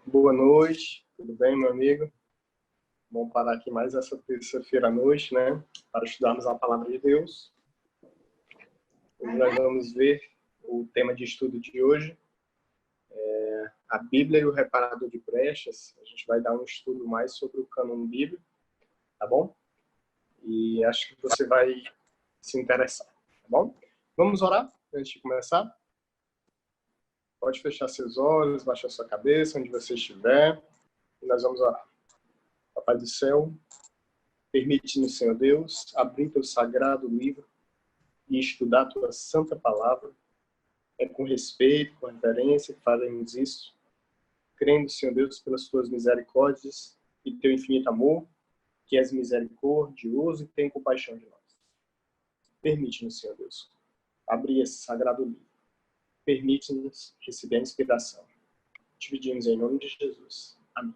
Boa noite, tudo bem, meu amigo? Vamos parar aqui mais essa terça-feira à noite, né? Para estudarmos a palavra de Deus. Hoje nós vamos ver o tema de estudo de hoje, a Bíblia e o reparador de brechas. A gente vai dar um estudo mais sobre o cânon bíblico, tá bom? E acho que você vai se interessar, tá bom? Vamos orar antes de começar? Pode fechar seus olhos, baixar sua cabeça, onde você estiver, e nós vamos orar. Papai do céu, permite-nos, Senhor Deus, abrir teu sagrado livro e estudar a tua santa palavra. É com respeito, com reverência que fazemos isso, crendo, Senhor Deus, pelas tuas misericórdias e teu infinito amor, que és misericordioso e tem compaixão de nós. Permite-nos, Senhor Deus, abrir esse sagrado livro. Permite-nos receber a inspiração. Te pedimos em nome de Jesus. Amém.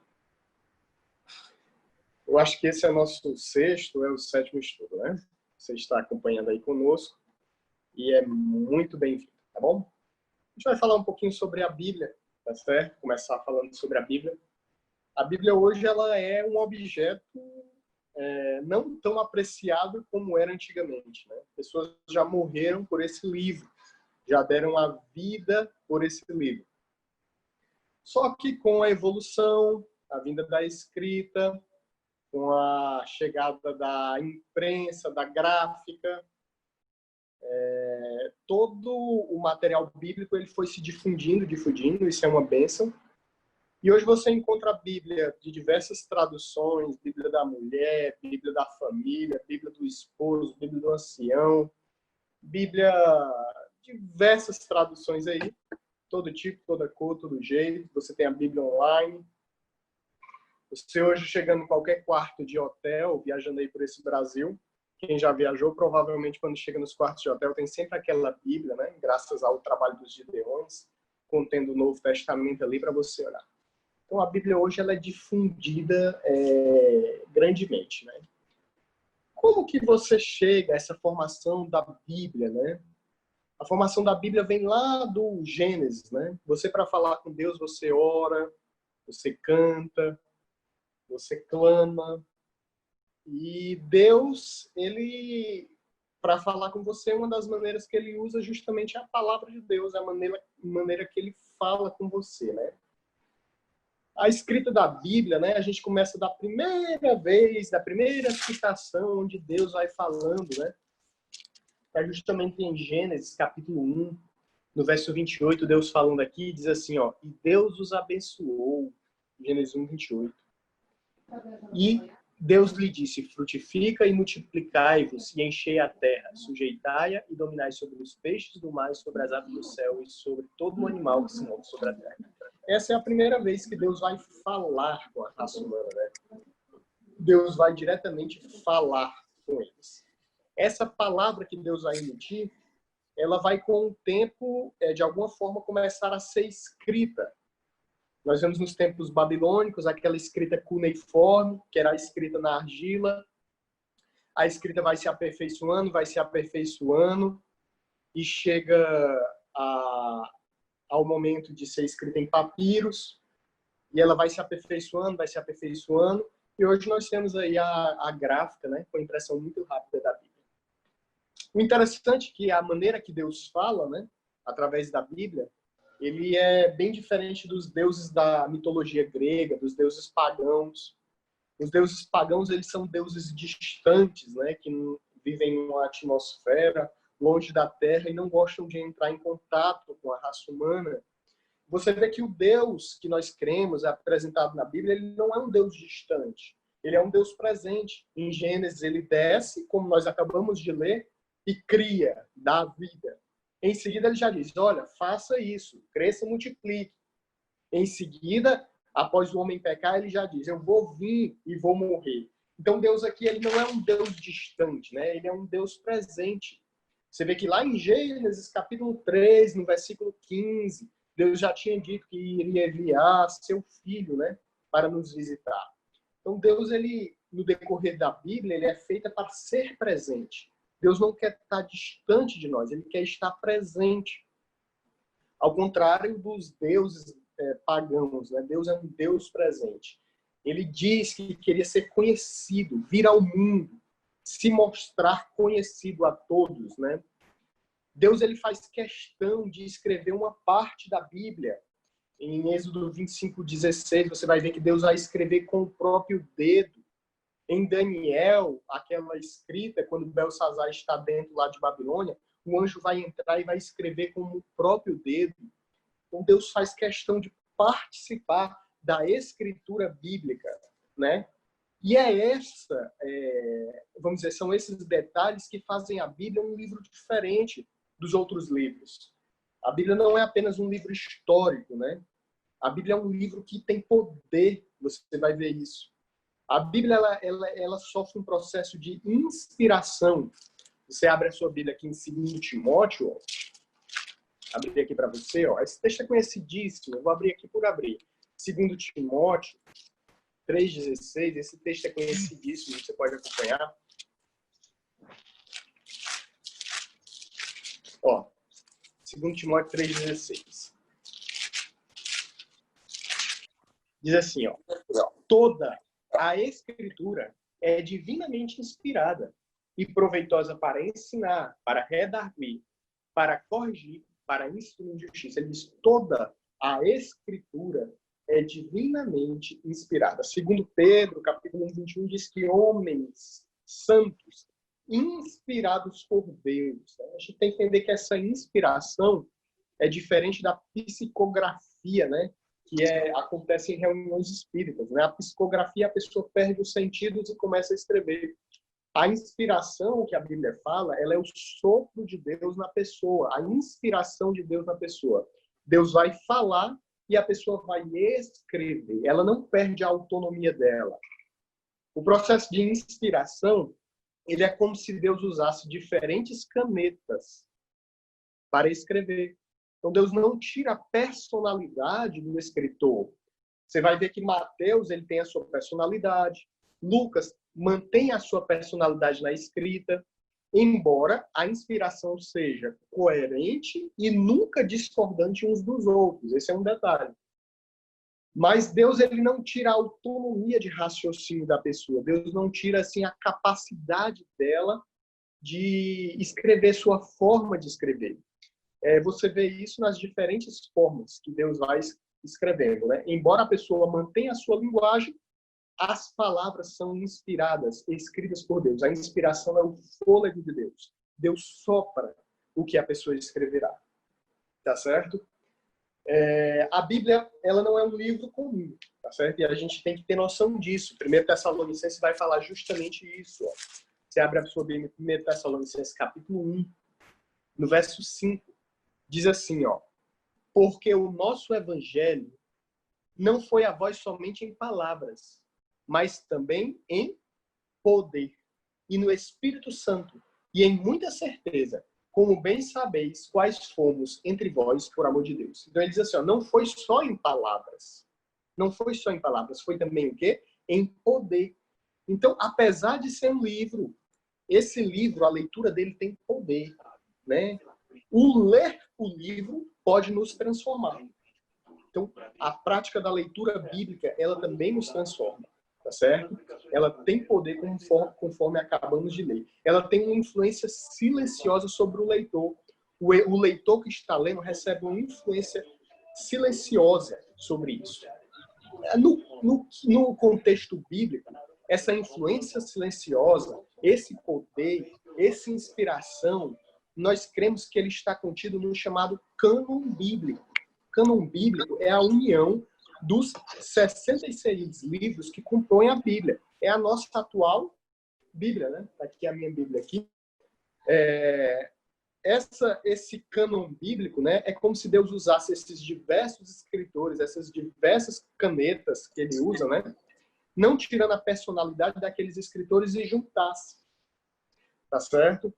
Eu acho que esse é o nosso sexto, o sétimo estudo, né? Você está acompanhando aí conosco e é muito bem-vindo, tá bom? A gente vai falar um pouquinho sobre a Bíblia, tá certo? Começar falando sobre a Bíblia. A Bíblia hoje ela é um objeto não tão apreciado como era antigamente, né? Pessoas já morreram por esse livro, já deram a vida por esse livro. Só que com a evolução, a vinda da escrita, com a chegada da imprensa, da gráfica, todo o material bíblico ele foi se difundindo, isso é uma bênção. E hoje você encontra a Bíblia de diversas traduções, Bíblia da mulher, Bíblia da família, Bíblia do esposo, Bíblia do ancião, Bíblia, diversas traduções aí, todo tipo, toda cor, todo jeito. Você tem a Bíblia online. Você hoje chegando em qualquer quarto de hotel, viajando aí por esse Brasil, quem já viajou, provavelmente quando chega nos quartos de hotel tem sempre aquela Bíblia, né? Graças ao trabalho dos Gideões, contendo o Novo Testamento ali para você olhar. Então a Bíblia hoje ela é difundida grandemente, né? Como que você chega a essa formação da Bíblia, né? A formação da Bíblia vem lá do Gênesis, né? Você para falar com Deus, você ora, você canta, você clama. E Deus, ele, para falar com você, uma das maneiras que ele usa justamente é a palavra de Deus, a maneira que ele fala com você, né? A escrita da Bíblia, né, a gente começa da primeira vez, da primeira citação onde Deus vai falando, né? É justamente em Gênesis, capítulo 1, no verso 28, Deus falando aqui, diz assim, ó, e Deus os abençoou, Gênesis 1, 28. E Deus lhe disse, frutifica e multiplicai-vos, e enchei a terra, sujeitai-a e dominai sobre os peixes do mar, sobre as aves do céu e sobre todo o animal que se move sobre a terra. Essa é a primeira vez que Deus vai falar com a raça humana, né? Deus vai diretamente falar com eles. Essa palavra que Deus vai emitir, ela vai com o tempo, de alguma forma, começar a ser escrita. Nós vemos nos tempos babilônicos aquela escrita cuneiforme, que era a escrita na argila. A escrita vai se aperfeiçoando, e chega ao momento de ser escrita em papiros, e ela vai se aperfeiçoando, e hoje nós temos aí a gráfica, né, com a impressão muito rápida da Bíblia. O interessante é que a maneira que Deus fala, né, através da Bíblia, ele é bem diferente dos deuses da mitologia grega, dos deuses pagãos. Os deuses pagãos, eles são deuses distantes, né, que vivem em uma atmosfera longe da terra e não gostam de entrar em contato com a raça humana. Você vê que o Deus que nós cremos, apresentado na Bíblia, ele não é um Deus distante. Ele é um Deus presente. Em Gênesis, ele desce, como nós acabamos de ler, e cria, dá vida. Em seguida, ele já diz, olha, faça isso, cresça e multiplique. Em seguida, após o homem pecar, ele já diz, eu vou vir e vou morrer. Então, Deus aqui, ele não é um Deus distante, né? Ele é um Deus presente. Você vê que lá em Gênesis, capítulo 3, no versículo 15, Deus já tinha dito que iria enviar seu filho, né, para nos visitar. Então, Deus, ele, no decorrer da Bíblia, ele é feito para ser presente. Deus não quer estar distante de nós, ele quer estar presente. Ao contrário dos deuses pagãos, né? Deus é um Deus presente. Ele diz que queria ser conhecido, vir ao mundo, se mostrar conhecido a todos, né? Deus, ele faz questão de escrever uma parte da Bíblia. Em Êxodo 25:16, você vai ver que Deus vai escrever com o próprio dedo. Em Daniel, aquela escrita, quando Belsazar está dentro lá de Babilônia, o anjo vai entrar e vai escrever com o próprio dedo. Então, Deus faz questão de participar da escritura bíblica, né? E vamos dizer, são esses detalhes que fazem a Bíblia um livro diferente dos outros livros. A Bíblia não é apenas um livro histórico, né? A Bíblia é um livro que tem poder, você vai ver isso. A Bíblia, ela sofre um processo de inspiração. Você abre a sua Bíblia aqui em 2 Timóteo, ó. Abrir aqui para você, ó. Esse texto é conhecidíssimo, eu vou abrir aqui por abrir. 2 Timóteo 3,16, esse texto é conhecidíssimo, você pode acompanhar. Ó, 2 Timóteo 3,16. Diz assim, ó. Toda a Escritura é divinamente inspirada e proveitosa para ensinar, para redarguir, para corrigir, para instruir em justiça. Ele diz, toda a Escritura é divinamente inspirada. Segundo Pedro, capítulo 21, diz que homens santos, inspirados por Deus. A gente tem que entender que essa inspiração é diferente da psicografia, né? Que acontece em reuniões espíritas, né? A psicografia, a pessoa perde os sentidos e começa a escrever. A inspiração que a Bíblia fala, ela é o sopro de Deus na pessoa, a inspiração de Deus na pessoa. Deus vai falar e a pessoa vai escrever. Ela não perde a autonomia dela. O processo de inspiração, ele é como se Deus usasse diferentes canetas para escrever. Então, Deus não tira a personalidade do escritor. Você vai ver que Mateus, ele tem a sua personalidade. Lucas mantém a sua personalidade na escrita, embora a inspiração seja coerente e nunca discordante uns dos outros. Esse é um detalhe. Mas Deus, ele não tira a autonomia de raciocínio da pessoa. Deus não tira, assim, a capacidade dela de escrever, sua forma de escrever. Você vê isso nas diferentes formas que Deus vai escrevendo, né? Embora a pessoa mantenha a sua linguagem, as palavras são inspiradas, escritas por Deus. A inspiração é o fôlego de Deus. Deus sopra o que a pessoa escreverá. Tá certo? A Bíblia, ela não é um livro comum, tá certo? E a gente tem que ter noção disso. 1 Tessalonicenses vai falar justamente isso. Ó. Você abre a sua Bíblia em 1 Tessalonicenses, capítulo 1, no verso 5. Diz assim, ó, porque o nosso evangelho não foi a voz somente em palavras, mas também em poder e no Espírito Santo e em muita certeza, como bem sabeis quais fomos entre vós por amor de Deus. Então ele diz assim, ó, não foi só em palavras. Não foi só em palavras, foi também o quê? Em poder. Então, apesar de ser um livro, esse livro, a leitura dele tem poder, né? O ler o livro pode nos transformar. Então, a prática da leitura bíblica, ela também nos transforma, tá certo? Ela tem poder conforme acabamos de ler. Ela tem uma influência silenciosa sobre o leitor. O leitor que está lendo recebe uma influência silenciosa sobre isso. No contexto bíblico, essa influência silenciosa, esse poder, essa inspiração, nós cremos que ele está contido no chamado cânon bíblico. Cânon bíblico é a união dos 66 livros que compõem a Bíblia. É a nossa atual Bíblia, né? Tá aqui a minha Bíblia aqui. Esse cânon bíblico, né, é como se Deus usasse esses diversos escritores, essas diversas canetas que ele usa, né, não tirando a personalidade daqueles escritores e juntasse. Tá certo?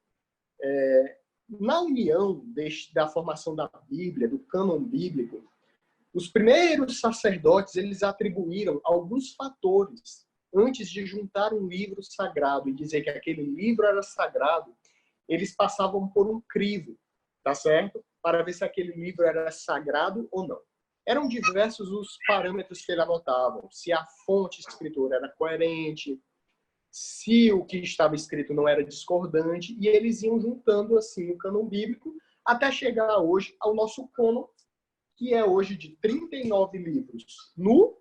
Na união da formação da Bíblia, do cânon bíblico, os primeiros sacerdotes, eles atribuíram alguns fatores antes de juntar um livro sagrado e dizer que aquele livro era sagrado. Eles passavam por um crivo, tá certo? Para ver se aquele livro era sagrado ou não. Eram diversos os parâmetros que ele anotava. Se a fonte escritora era coerente, se o que estava escrito não era discordante, e eles iam juntando assim o cânon bíblico até chegar hoje ao nosso cânon, que é hoje de 39 livros no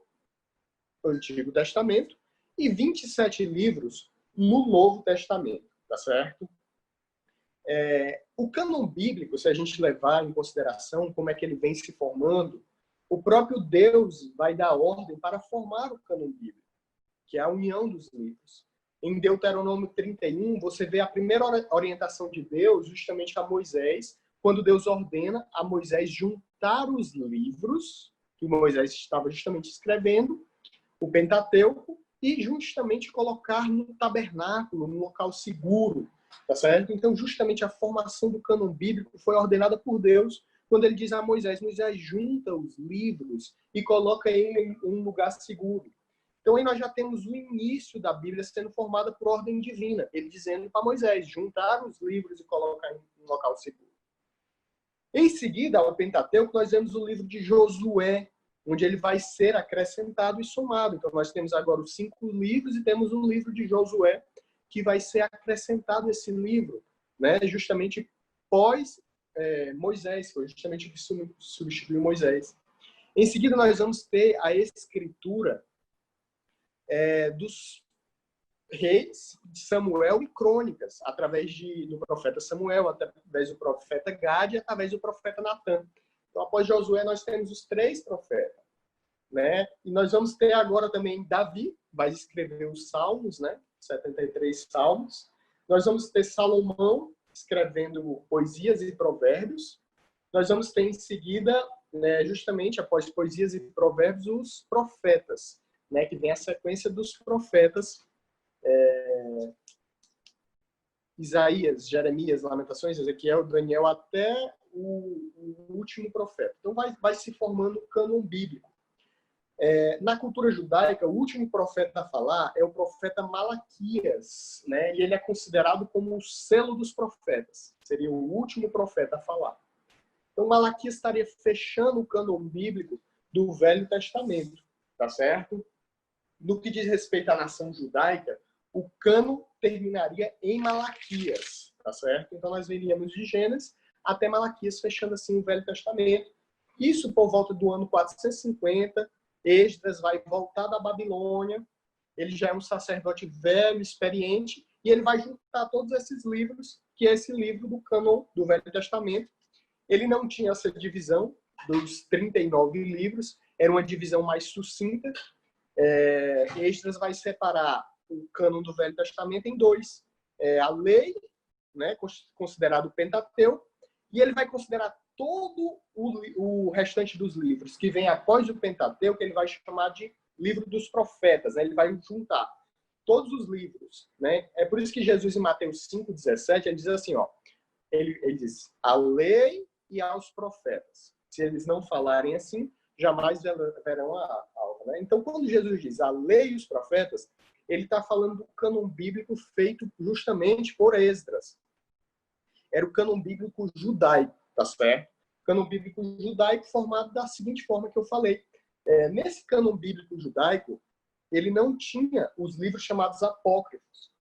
Antigo Testamento e 27 livros no Novo Testamento, tá certo? O cânon bíblico, se a gente levar em consideração como é que ele vem se formando, o próprio Deus vai dar ordem para formar o cânon bíblico, que é a união dos livros. Em Deuteronômio 31, você vê a primeira orientação de Deus justamente a Moisés, quando Deus ordena a Moisés juntar os livros que Moisés estava justamente escrevendo, o Pentateuco, e justamente colocar no tabernáculo, num local seguro, tá certo? Então, justamente a formação do cânon bíblico foi ordenada por Deus quando ele diz a Moisés, Moisés, junta os livros e coloca ele em um lugar seguro. Então, aí nós já temos o início da Bíblia sendo formada por ordem divina. Ele dizendo para Moisés, juntar os livros e colocar em um local seguro. Em seguida, ao Pentateuco, nós vemos o livro de Josué, onde ele vai ser acrescentado e somado. Então, nós temos agora os 5 livros e temos um livro de Josué, que vai ser acrescentado esse livro, né? Justamente pós Moisés, foi justamente o que substituiu Moisés. Em seguida, nós vamos ter a escritura dos reis, de Samuel e crônicas, através do profeta Samuel, através do profeta Gade e através do profeta Natan. Então, após Josué, nós temos os 3 profetas, né? E nós vamos ter agora também Davi, vai escrever os Salmos, né? 73 Salmos. Nós vamos ter Salomão escrevendo poesias e provérbios. Nós vamos ter em seguida, né, justamente após poesias e provérbios, os profetas, né? Que vem a sequência dos profetas. Isaías, Jeremias, Lamentações, Ezequiel, Daniel, até o último profeta. Então, vai se formando o cânon bíblico. Na cultura judaica, o último profeta a falar é o profeta Malaquias, né? E ele é considerado como o selo dos profetas. Seria o último profeta a falar. Então, Malaquias estaria fechando o cânon bíblico do Velho Testamento, tá certo? No que diz respeito à nação judaica, o cânon terminaria em Malaquias, tá certo? Então, nós veríamos de Gênesis até Malaquias, fechando assim o Velho Testamento. Isso por volta do ano 450, Esdras vai voltar da Babilônia, ele já é um sacerdote velho, experiente, e ele vai juntar todos esses livros, que é esse livro do cânon do Velho Testamento. Ele não tinha essa divisão dos 39 livros, era uma divisão mais sucinta. Esdras vai separar o cânon do Velho Testamento em 2. A lei, né, considerado o Pentateuco, e ele vai considerar todo o restante dos livros que vem após o Pentateuco, ele vai chamar de livro dos profetas, né? Ele vai juntar todos os livros, né? É por isso que Jesus, em Mateus 5,17, ele diz assim, ó, ele diz, a lei e aos profetas. Se eles não falarem assim, jamais verão a alva, né? Então, quando Jesus diz a lei e os profetas, ele está falando do cânon bíblico feito justamente por Esdras. Era o cânon bíblico judaico, tá certo? O cânon bíblico judaico formado da seguinte forma que eu falei. Nesse cânon bíblico judaico, ele não tinha os livros chamados apócrifos,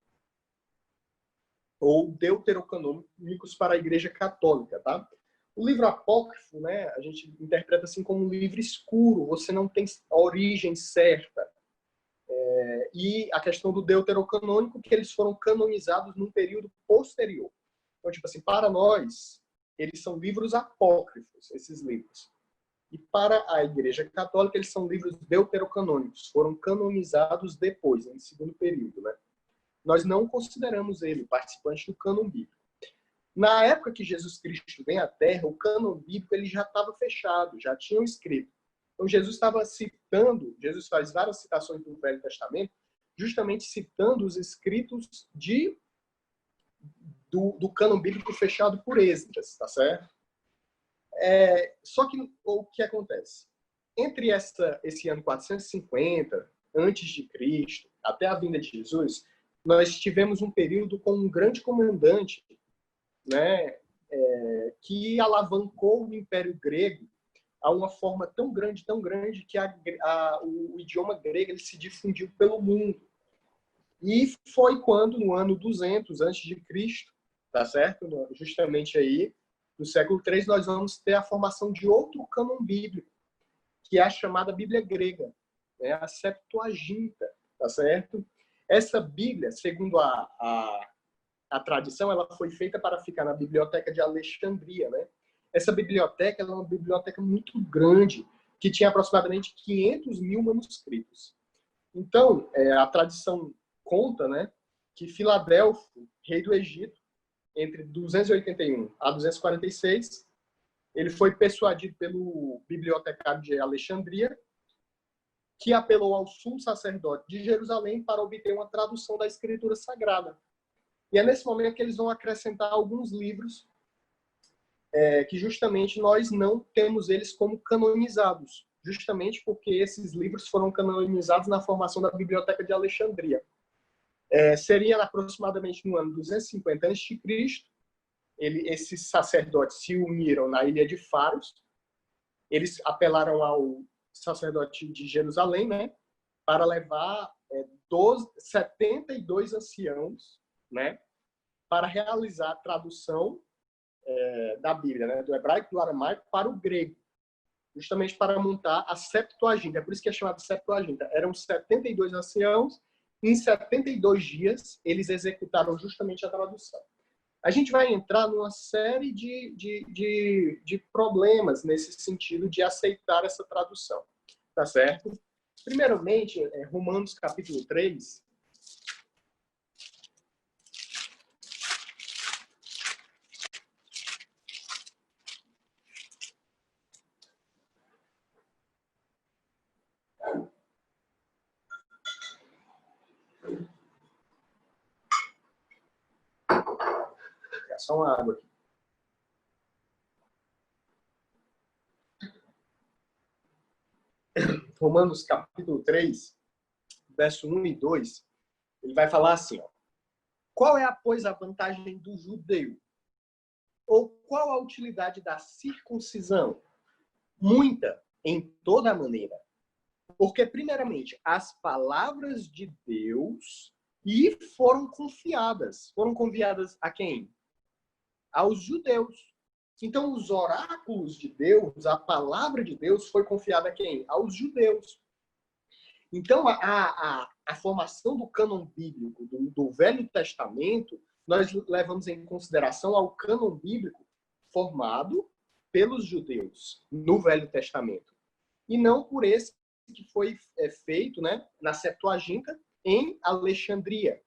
ou deuterocanônicos para a Igreja Católica, tá? O livro apócrifo, né, a gente interpreta assim como um livro escuro, você não tem a origem certa. E a questão do deuterocanônico, que eles foram canonizados num período posterior. Então, tipo assim, para nós, eles são livros apócrifos, esses livros. E para a Igreja Católica, eles são livros deuterocanônicos, foram canonizados depois, em segundo período, né? Nós não consideramos ele participante do cânon bíblico. Na época que Jesus Cristo vem à Terra, o cânon bíblico ele já estava fechado, já tinham escrito. Então, Jesus estava citando, Jesus faz várias citações do Velho Testamento, justamente citando os escritos do cânon bíblico fechado por Esdras, tá certo? Só que o que acontece? Entre esse ano 450, antes de Cristo, até a vinda de Jesus, nós tivemos um período com um grande comandante, né, que alavancou o Império Grego a uma forma tão grande, que o idioma grego ele se difundiu pelo mundo. E foi quando, no ano 200 a.C., tá certo? Justamente aí, no século III, nós vamos ter a formação de outro cânon bíblico, que é a chamada Bíblia grega, né? A Septuaginta, tá certo? Essa Bíblia, segundo a tradição, ela foi feita para ficar na Biblioteca de Alexandria, né? Essa biblioteca ela é uma biblioteca muito grande, que tinha aproximadamente 500 mil manuscritos. Então, a tradição conta, né, que Filadelfo, rei do Egito, entre 281 a 246, ele foi persuadido pelo bibliotecário de Alexandria, que apelou ao sumo sacerdote de Jerusalém para obter uma tradução da Escritura Sagrada. E é nesse momento que eles vão acrescentar alguns livros que justamente nós não temos eles como canonizados, justamente porque esses livros foram canonizados na formação da Biblioteca de Alexandria. Seria aproximadamente no ano 250 a.C., esses sacerdotes se uniram na ilha de Faros, eles apelaram ao sacerdote de Jerusalém, né, para levar 72 anciãos, né, para realizar a tradução da Bíblia, né, do hebraico, do aramaico para o grego, justamente para montar a Septuaginta. É por isso que é chamada Septuaginta. Eram 72 anciãos, em 72 dias eles executaram justamente a tradução. A gente vai entrar numa série de problemas nesse sentido de aceitar essa tradução, tá certo? Primeiramente, Romanos capítulo 3, só uma água aqui. Romanos capítulo 3, verso 1 e 2, ele vai falar assim, ó: qual é, pois, a vantagem do judeu? Ou qual a utilidade da circuncisão? Muita, em toda maneira. Porque, primeiramente, as palavras de Deus foram confiadas. Foram confiadas a quem? Aos judeus. Então, os oráculos de Deus, a palavra de Deus foi confiada a quem? Aos judeus. Então, a formação do cânon bíblico do Velho Testamento, nós levamos em consideração ao cânon bíblico formado pelos judeus no Velho Testamento. E não por esse que foi feito, né, na Septuaginta, em Alexandria,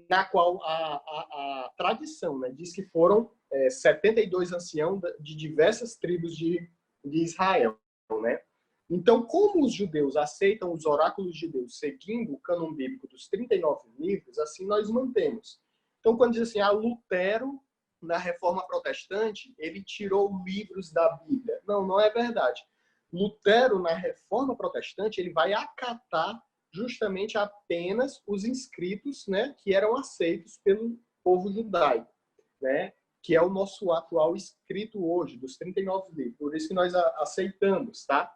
na qual a tradição, né, diz que foram 72 anciãos de diversas tribos de Israel, né? Então, como os judeus aceitam os oráculos de Deus seguindo o cânon bíblico dos 39 livros, assim nós mantemos. Então, quando diz assim, Lutero, na Reforma Protestante, ele tirou livros da Bíblia. Não, não é verdade. Lutero, na Reforma Protestante, ele vai acatar justamente apenas os inscritos, né, que eram aceitos pelo povo judaico, né, que é o nosso atual escrito hoje, dos 39 livros. Por isso que nós aceitamos, tá?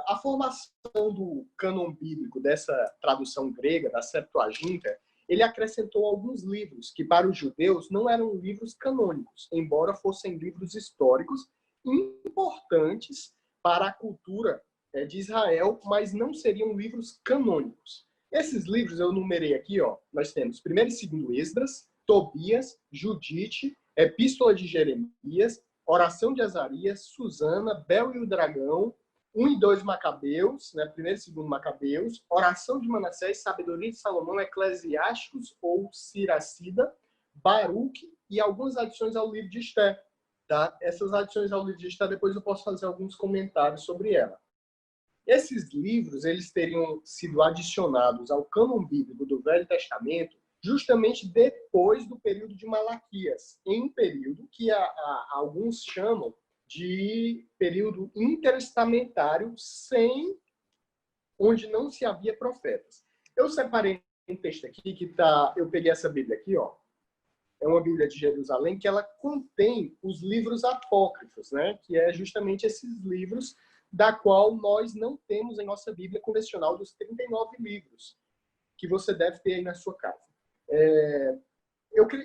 A formação do cânon bíblico, dessa tradução grega, da Septuaginta, ele acrescentou alguns livros que, para os judeus, não eram livros canônicos, embora fossem livros históricos importantes para a cultura de Israel, mas não seriam livros canônicos. Esses livros eu numerei aqui, ó. Nós temos 1º e 2º Esdras, Tobias, Judite, Epístola de Jeremias, Oração de Azarias, Susana, Bel e o Dragão, 1 e 2 Macabeus, né, 1º e 2º Macabeus, Oração de Manassés, Sabedoria de Salomão, Eclesiásticos ou Siracida, Baruque e algumas adições ao livro de Esté. Tá? Essas adições ao livro de Esté, depois eu posso fazer alguns comentários sobre ela. Esses livros eles teriam sido adicionados ao cânon bíblico do Velho Testamento justamente depois do período de Malaquias, em um período que alguns chamam de período intertestamentário, onde não se havia profetas. Eu separei um texto aqui que eu peguei essa Bíblia aqui, ó. É uma Bíblia de Jerusalém que ela contém os livros apócrifos, né? Que é justamente esses livros da qual nós não temos em nossa Bíblia convencional dos 39 livros, que você deve ter aí na sua casa.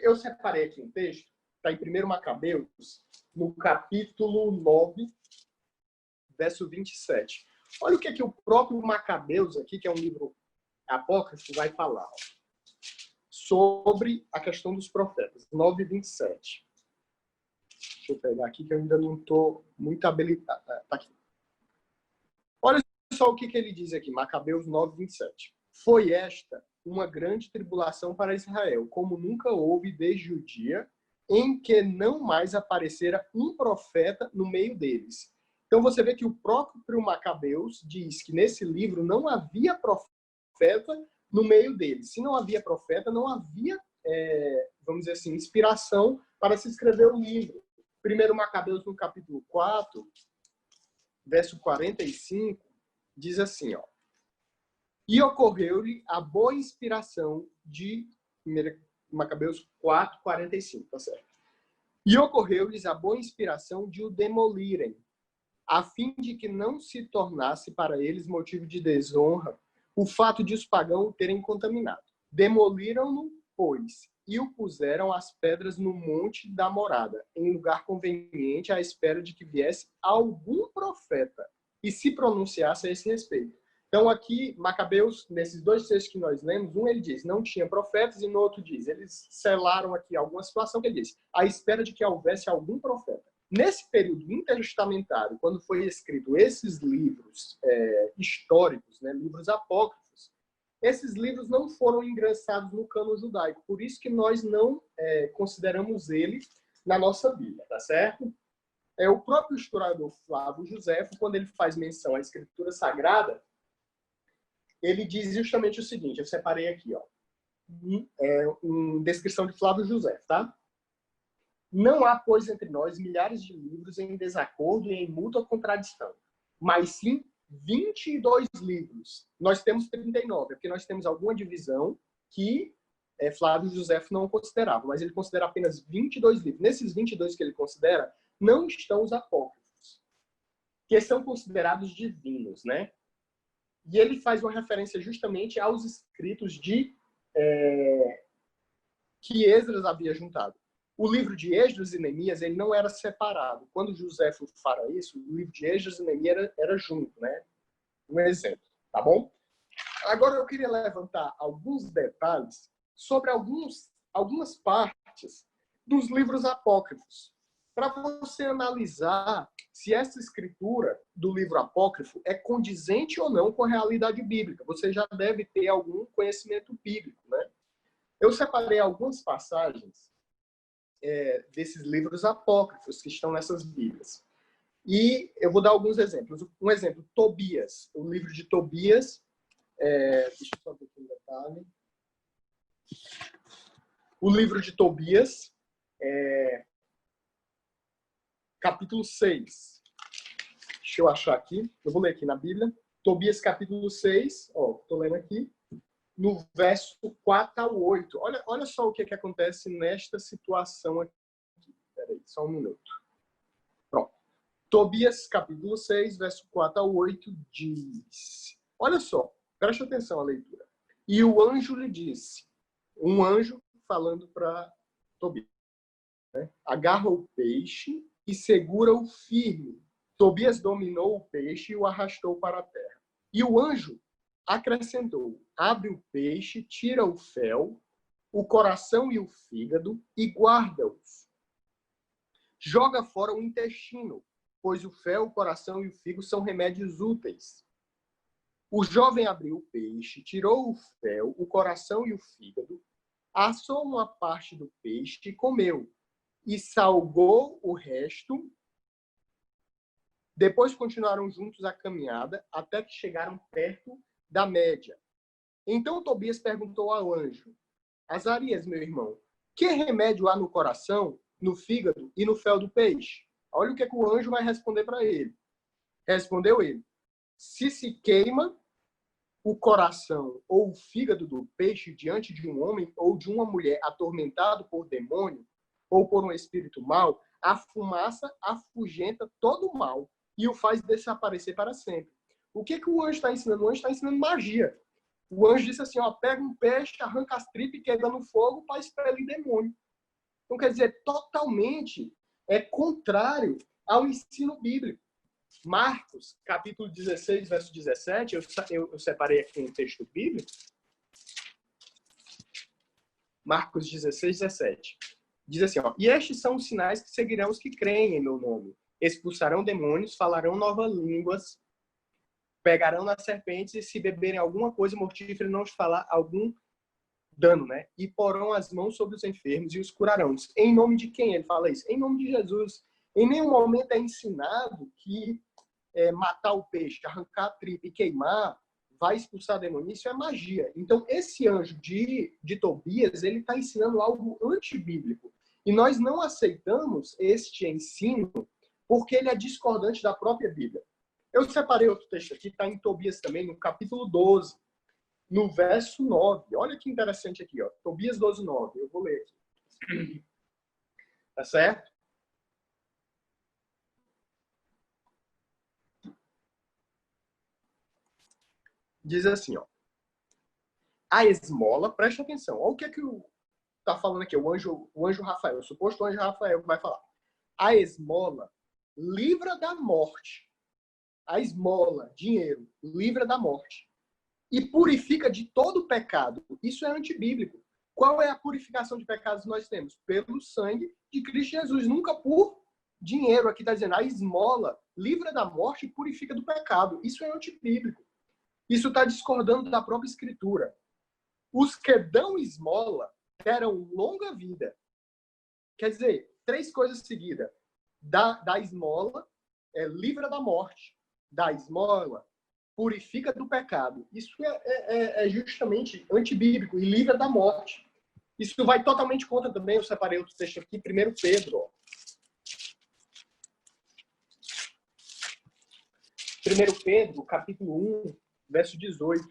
Eu separei aqui um texto, está em 1 Macabeus, no capítulo 9, verso 27. Olha o que o próprio Macabeus aqui, que é um livro apócrifo, vai falar sobre a questão dos profetas. 9, 27. Deixa eu pegar aqui, que eu ainda não estou muito habilitado. Tá aqui. Olha só o que ele diz aqui, Macabeus 9, 27. Foi esta uma grande tribulação para Israel, como nunca houve desde o dia em que não mais aparecera um profeta no meio deles. Então você vê que o próprio Macabeus diz que nesse livro não havia profeta no meio deles. Se não havia profeta, não havia, vamos dizer assim, inspiração para se escrever o livro. 1 Macabeus, no capítulo 4, verso 45, diz assim, ó. E ocorreu-lhe a boa inspiração de 1 Macabeus 4, 45, tá certo? E ocorreu-lhes a boa inspiração de o demolirem, a fim de que não se tornasse para eles motivo de desonra o fato de os pagãos terem contaminado. Demoliram-no, pois, e o puseram as pedras no monte da morada, em lugar conveniente, à espera de que viesse algum profeta e se pronunciasse a esse respeito. Então aqui, Macabeus, nesses dois textos que nós lemos, um ele diz, não tinha profetas, e no outro diz, eles selaram aqui alguma situação que ele diz, à espera de que houvesse algum profeta. Nesse período intertestamentário, quando foi escrito esses livros históricos, né, livros apócrifos, esses livros não foram ingressados no cânon judaico, por isso que nós não consideramos ele na nossa Bíblia, tá certo? O próprio historiador Flávio Josefo, quando ele faz menção à Escritura Sagrada, ele diz justamente o seguinte, eu separei aqui, ó, uma descrição de Flávio Josefo, tá? Não há, pois, entre nós milhares de livros em desacordo e em mútua contradição, mas sim 22 livros. Nós temos 39, porque nós temos alguma divisão que Flávio Josefo não considerava, mas ele considera apenas 22 livros. Nesses 22 que ele considera, não estão os apócrifos, que são considerados divinos, né? E ele faz uma referência justamente aos escritos que Esdras havia juntado. O livro de Esdras e Neemias, ele não era separado. Quando Josefo fala isso, o livro de Esdras e Neemias era junto, né? Um exemplo, tá bom? Agora eu queria levantar alguns detalhes sobre algumas partes dos livros apócrifos, para você analisar se essa escritura do livro apócrifo é condizente ou não com a realidade bíblica. Você já deve ter algum conhecimento bíblico, né? Eu separei algumas passagens desses livros apócrifos que estão nessas Bíblias. E eu vou dar alguns exemplos. Um exemplo, Tobias. O livro de Tobias. Deixa eu só ver aqui um detalhe. O livro de Tobias, capítulo 6. Deixa eu achar aqui. Eu vou ler aqui na Bíblia. Tobias, capítulo 6. Estou lendo aqui. No verso 4 ao 8. Olha só o que acontece nesta situação aqui. Peraí, só um minuto. Pronto. Tobias, capítulo 6, verso 4 ao 8, diz... Olha só, preste atenção à leitura. E o anjo lhe disse, um anjo falando para Tobias, né? Agarra o peixe e segura-o firme. Tobias dominou o peixe e o arrastou para a terra. E o anjo acrescentou, abre o peixe, tira o fel, o coração e o fígado e guarda-os. Joga fora o intestino, pois o fel, o coração e o fígado são remédios úteis. O jovem abriu o peixe, tirou o fel, o coração e o fígado, assou uma parte do peixe e comeu, e salgou o resto. Depois continuaram juntos a caminhada, até que chegaram perto da média. Então Tobias perguntou ao anjo, Azarias, meu irmão, que remédio há no coração, no fígado e no fel do peixe? Olha o que o anjo vai responder para ele. Respondeu ele, se queima o coração ou o fígado do peixe diante de um homem ou de uma mulher atormentado por demônio ou por um espírito mau, a fumaça afugenta todo o mal. e o faz desaparecer para sempre. O que o anjo está ensinando? O anjo está ensinando magia. O anjo disse assim, ó, pega um peixe, arranca as tripas e queima no fogo para expelir demônio. Então, quer dizer, totalmente contrário ao ensino bíblico. Marcos, capítulo 16, verso 17, eu separei aqui um texto bíblico. Marcos 16, 17. Diz assim, ó, e estes são os sinais que seguirão os que creem em meu nome. Expulsarão demônios, falarão novas línguas, pegarão nas serpentes e se beberem alguma coisa mortífera não os falar algum dano, né? E porão as mãos sobre os enfermos e os curarão. Em nome de quem ele fala isso? Em nome de Jesus. Em nenhum momento é ensinado que matar o peixe, arrancar a tripa e queimar vai expulsar demônio. Isso é magia. Então, esse anjo de Tobias, ele está ensinando algo antibíblico. E nós não aceitamos este ensino porque ele é discordante da própria Bíblia. Eu separei outro texto aqui, está em Tobias também, no capítulo 12, no verso 9. Olha que interessante aqui, ó. Tobias 12, 9. Eu vou ler aqui. Tá certo? Diz assim, ó. A esmola, preste atenção. Olha o que é que está falando aqui, o anjo Rafael, o suposto anjo Rafael que vai falar. A esmola livra da morte. A esmola, dinheiro, livra da morte. E purifica de todo pecado. Isso é antibíblico. Qual é a purificação de pecados que nós temos? Pelo sangue de Cristo Jesus, nunca por dinheiro. Aqui está dizendo, a esmola livra da morte e purifica do pecado. Isso é antibíblico. Isso está discordando da própria Escritura. Os que dão esmola terão longa vida. Quer dizer, 3 coisas seguidas. Da esmola, livra da morte. Da esmola, purifica do pecado. Isso é justamente antibíblico e livra da morte. Isso vai totalmente contra também, eu separei outro texto aqui, 1 Pedro. Ó. 1 Pedro, capítulo 1, verso 18.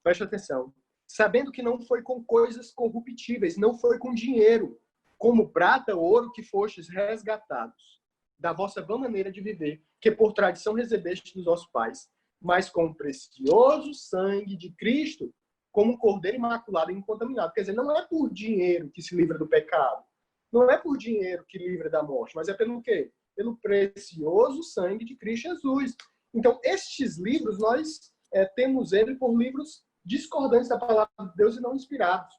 Preste atenção. Sabendo que não foi com coisas corruptíveis, não foi com dinheiro, como prata ou ouro que fostes resgatados da vossa vã maneira de viver, que por tradição recebestes dos vossos pais, mas com o precioso sangue de Cristo, como um cordeiro imaculado e incontaminado. Quer dizer, não é por dinheiro que se livra do pecado, não é por dinheiro que livra da morte, mas é pelo quê? Pelo precioso sangue de Cristo Jesus. Então, estes livros, nós temos ele por livros discordantes da palavra de Deus e não inspirados.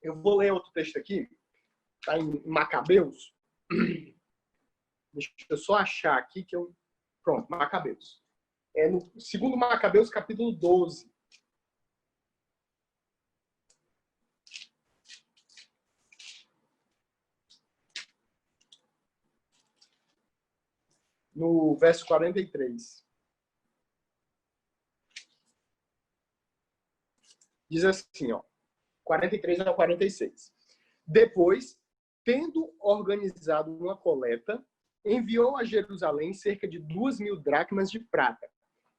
Eu vou ler outro texto aqui, está em Macabeus. Deixa eu só achar aqui que eu... Pronto, Macabeus. No 2 Macabeus, capítulo 12. No verso 43. Diz assim, ó, 43 ao 46. Depois, tendo organizado uma coleta, enviou a Jerusalém cerca de 2.000 dracmas de prata,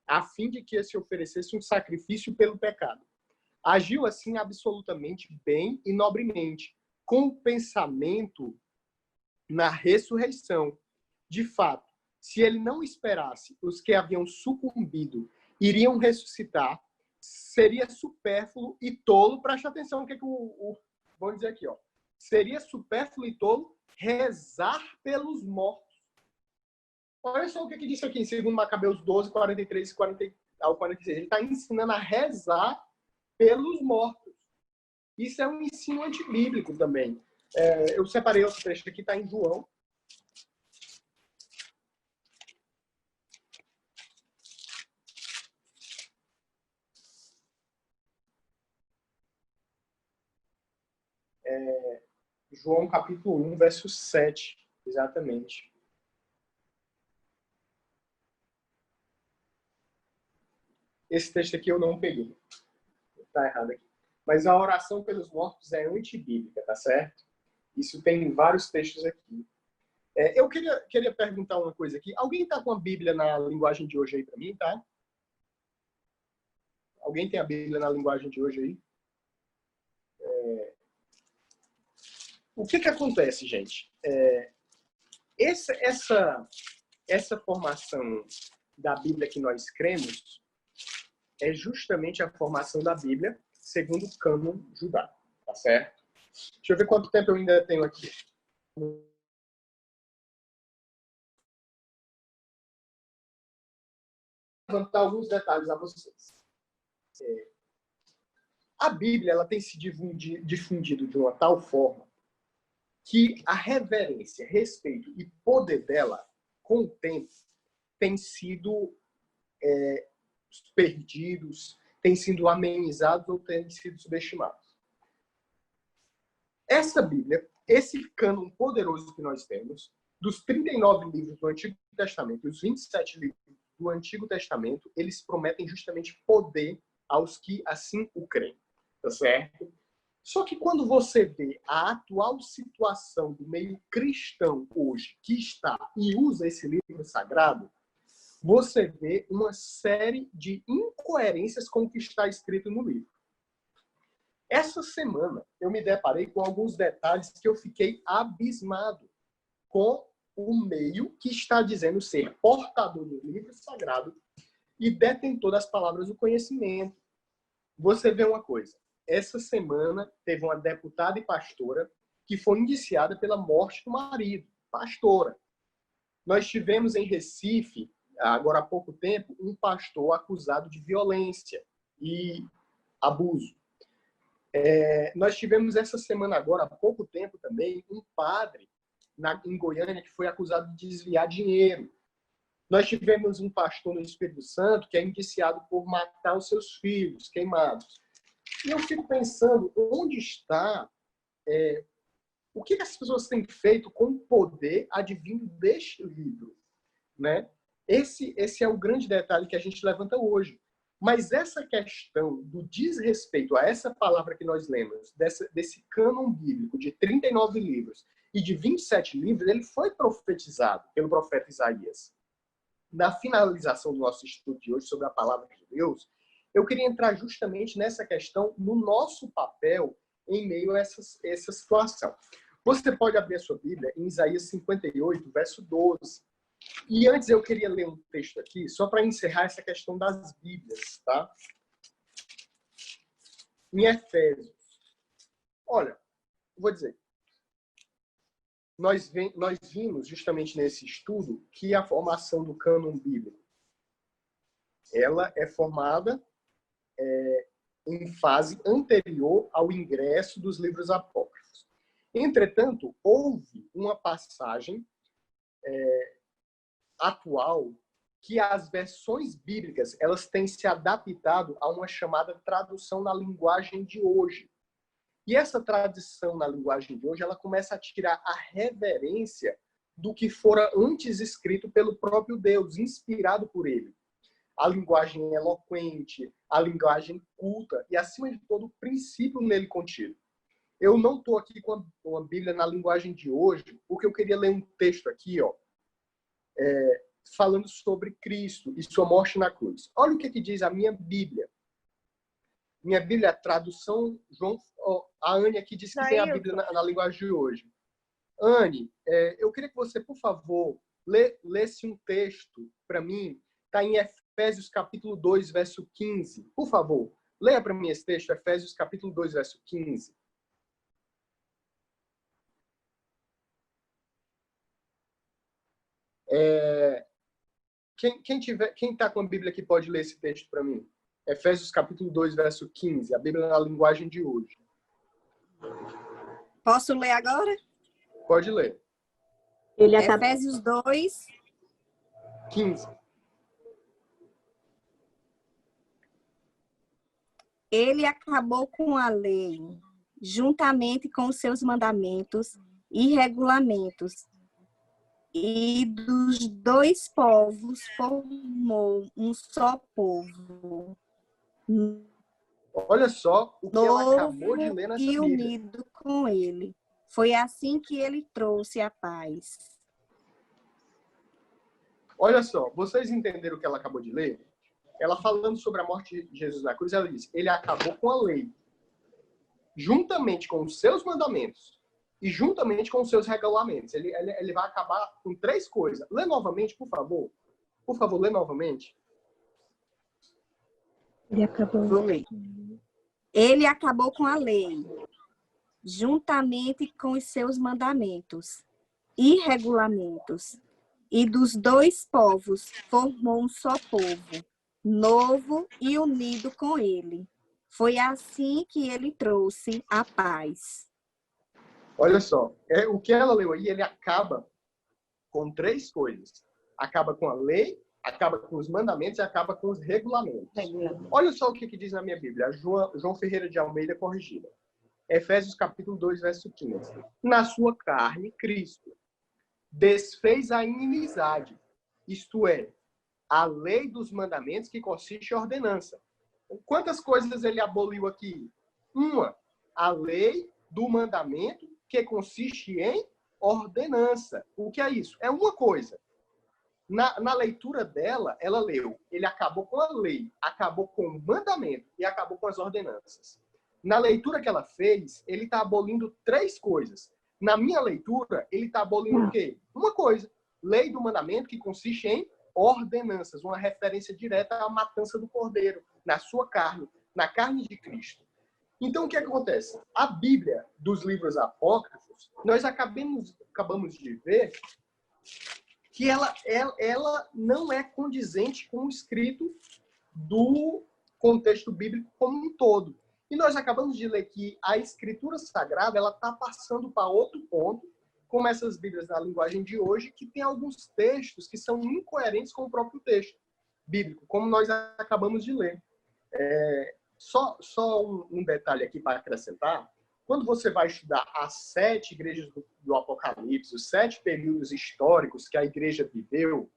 a fim de que se oferecesse um sacrifício pelo pecado. Agiu assim absolutamente bem e nobremente, com o pensamento na ressurreição. De fato, se ele não esperasse os que haviam sucumbido iriam ressuscitar, seria supérfluo e tolo, preste atenção o que vamos dizer aqui, ó. Seria supérfluo e tolo rezar pelos mortos. Olha só o que disse aqui em 2 Macabeus 12, 43 e 40 ao 46. Ele está ensinando a rezar pelos mortos. Isso é um ensino antibíblico também. Eu separei outro trecho aqui, está em João. João capítulo 1, verso 7, exatamente. Esse texto aqui eu não peguei. Está errado aqui. Mas a oração pelos mortos é antibíblica, tá certo? Isso tem em vários textos aqui. Eu queria perguntar uma coisa aqui. Alguém está com a Bíblia na linguagem de hoje aí para mim, tá? Alguém tem a Bíblia na linguagem de hoje aí? O que acontece, gente? essa formação da Bíblia que nós cremos é justamente a formação da Bíblia segundo o cânon judaico, tá certo? Deixa eu ver quanto tempo eu ainda tenho aqui. Vou levantar alguns detalhes a vocês. A Bíblia ela tem se difundido de uma tal forma que a reverência, respeito e poder dela, com o tempo, tem sido perdidos, têm sido amenizados ou têm sido subestimados. Essa Bíblia, esse cânon poderoso que nós temos, dos 39 livros do Antigo Testamento e os 27 livros do Antigo Testamento, eles prometem justamente poder aos que assim o creem. Tá certo? Só que quando você vê a atual situação do meio cristão hoje, que está e usa esse livro sagrado, você vê uma série de incoerências com o que está escrito no livro. Essa semana, eu me deparei com alguns detalhes que eu fiquei abismado com o meio que está dizendo ser portador do livro sagrado e detentor das palavras do conhecimento. Você vê uma coisa. Essa semana teve uma deputada e pastora que foi indiciada pela morte do marido, pastora. Nós tivemos em Recife, agora há pouco tempo, um pastor acusado de violência e abuso. Nós tivemos essa semana agora, há pouco tempo também, um padre em Goiânia que foi acusado de desviar dinheiro. Nós tivemos um pastor no Espírito Santo que é indiciado por matar os seus filhos queimados. E eu fico pensando, onde está, o que as pessoas têm feito com o poder advindo deste livro, né? Esse é o grande detalhe que a gente levanta hoje. Mas essa questão do desrespeito a essa palavra que nós lemos, desse cânon bíblico de 39 livros e de 27 livros, ele foi profetizado pelo profeta Isaías. Na finalização do nosso estudo de hoje sobre a palavra de Deus, eu queria entrar justamente nessa questão, no nosso papel em meio a essa situação. Você pode abrir a sua Bíblia em Isaías 58, verso 12. E antes eu queria ler um texto aqui, só para encerrar essa questão das Bíblias, tá? Em Efésios. Olha, vou dizer, nós vimos justamente nesse estudo que a formação do cânon bíblico, ela é formada em fase anterior ao ingresso dos livros apócrifos. Entretanto, houve uma passagem atual que as versões bíblicas elas têm se adaptado a uma chamada tradução na linguagem de hoje. E essa tradução na linguagem de hoje, ela começa a tirar a reverência do que fora antes escrito pelo próprio Deus, inspirado por ele. A linguagem eloquente, a linguagem culta e, acima de todo, o princípio nele contido. Eu não estou aqui com a Bíblia na linguagem de hoje, porque eu queria ler um texto aqui, falando sobre Cristo e sua morte na cruz. Olha o que diz a minha Bíblia. Minha Bíblia, tradução, João, a Anne aqui disse que tem a Bíblia na linguagem de hoje. Anne, eu queria que você, por favor, lesse um texto para mim, está em Efésios capítulo 2, verso 15. Por favor, leia para mim esse texto, Efésios capítulo 2, verso 15. Quem está com a Bíblia aqui pode ler esse texto para mim? Efésios capítulo 2, verso 15. A Bíblia na linguagem de hoje. Posso ler agora? Pode ler. Efésios 2, 15. Ele acabou com a lei, juntamente com os seus mandamentos e regulamentos, e dos dois povos formou um só povo. Olha só o que ela acabou de ler nessa e Bíblia. unido com ele. Foi assim que ele trouxe a paz. Olha só, vocês entenderam o que ela acabou de ler? Ela falando sobre a morte de Jesus na cruz, ela diz, ele acabou com a lei, juntamente com os seus mandamentos e juntamente com os seus regulamentos. Ele vai acabar com 3 coisas. Lê novamente, por favor. Por favor, lê novamente. Ele acabou com a lei, juntamente com os seus mandamentos e regulamentos. E dos 2 povos formou um só povo, novo e unido com ele. Foi assim que ele trouxe a paz. Olha só, o que ela leu aí, ele acaba com 3 coisas. Acaba com a lei, acaba com os mandamentos e acaba com os regulamentos. Olha só o que diz na minha Bíblia, João Ferreira de Almeida corrigida. Efésios capítulo 2, verso 15. Na sua carne, Cristo desfez a inimizade, isto é, a lei dos mandamentos que consiste em ordenança. Quantas coisas ele aboliu aqui? Uma, a lei do mandamento que consiste em ordenança. O que é isso? É uma coisa. Na leitura dela, ela leu, ele acabou com a lei, acabou com o mandamento e acabou com as ordenanças. Na leitura que ela fez, ele está abolindo 3 coisas. Na minha leitura, ele está abolindo o quê? Uma coisa. Lei do mandamento que consiste em ordenanças. Uma referência direta à matança do cordeiro, na sua carne, na carne de Cristo. Então, o que acontece? A Bíblia dos livros apócrifos, nós acabamos de ver que ela não é condizente com o escrito do contexto bíblico como um todo. E nós acabamos de ler que a Escritura Sagrada ela está passando para outro ponto, como essas Bíblias da linguagem de hoje, que tem alguns textos que são incoerentes com o próprio texto bíblico, como nós acabamos de ler. Só um detalhe aqui para acrescentar. Quando você vai estudar as 7 igrejas do Apocalipse, os 7 períodos históricos que a igreja viveu,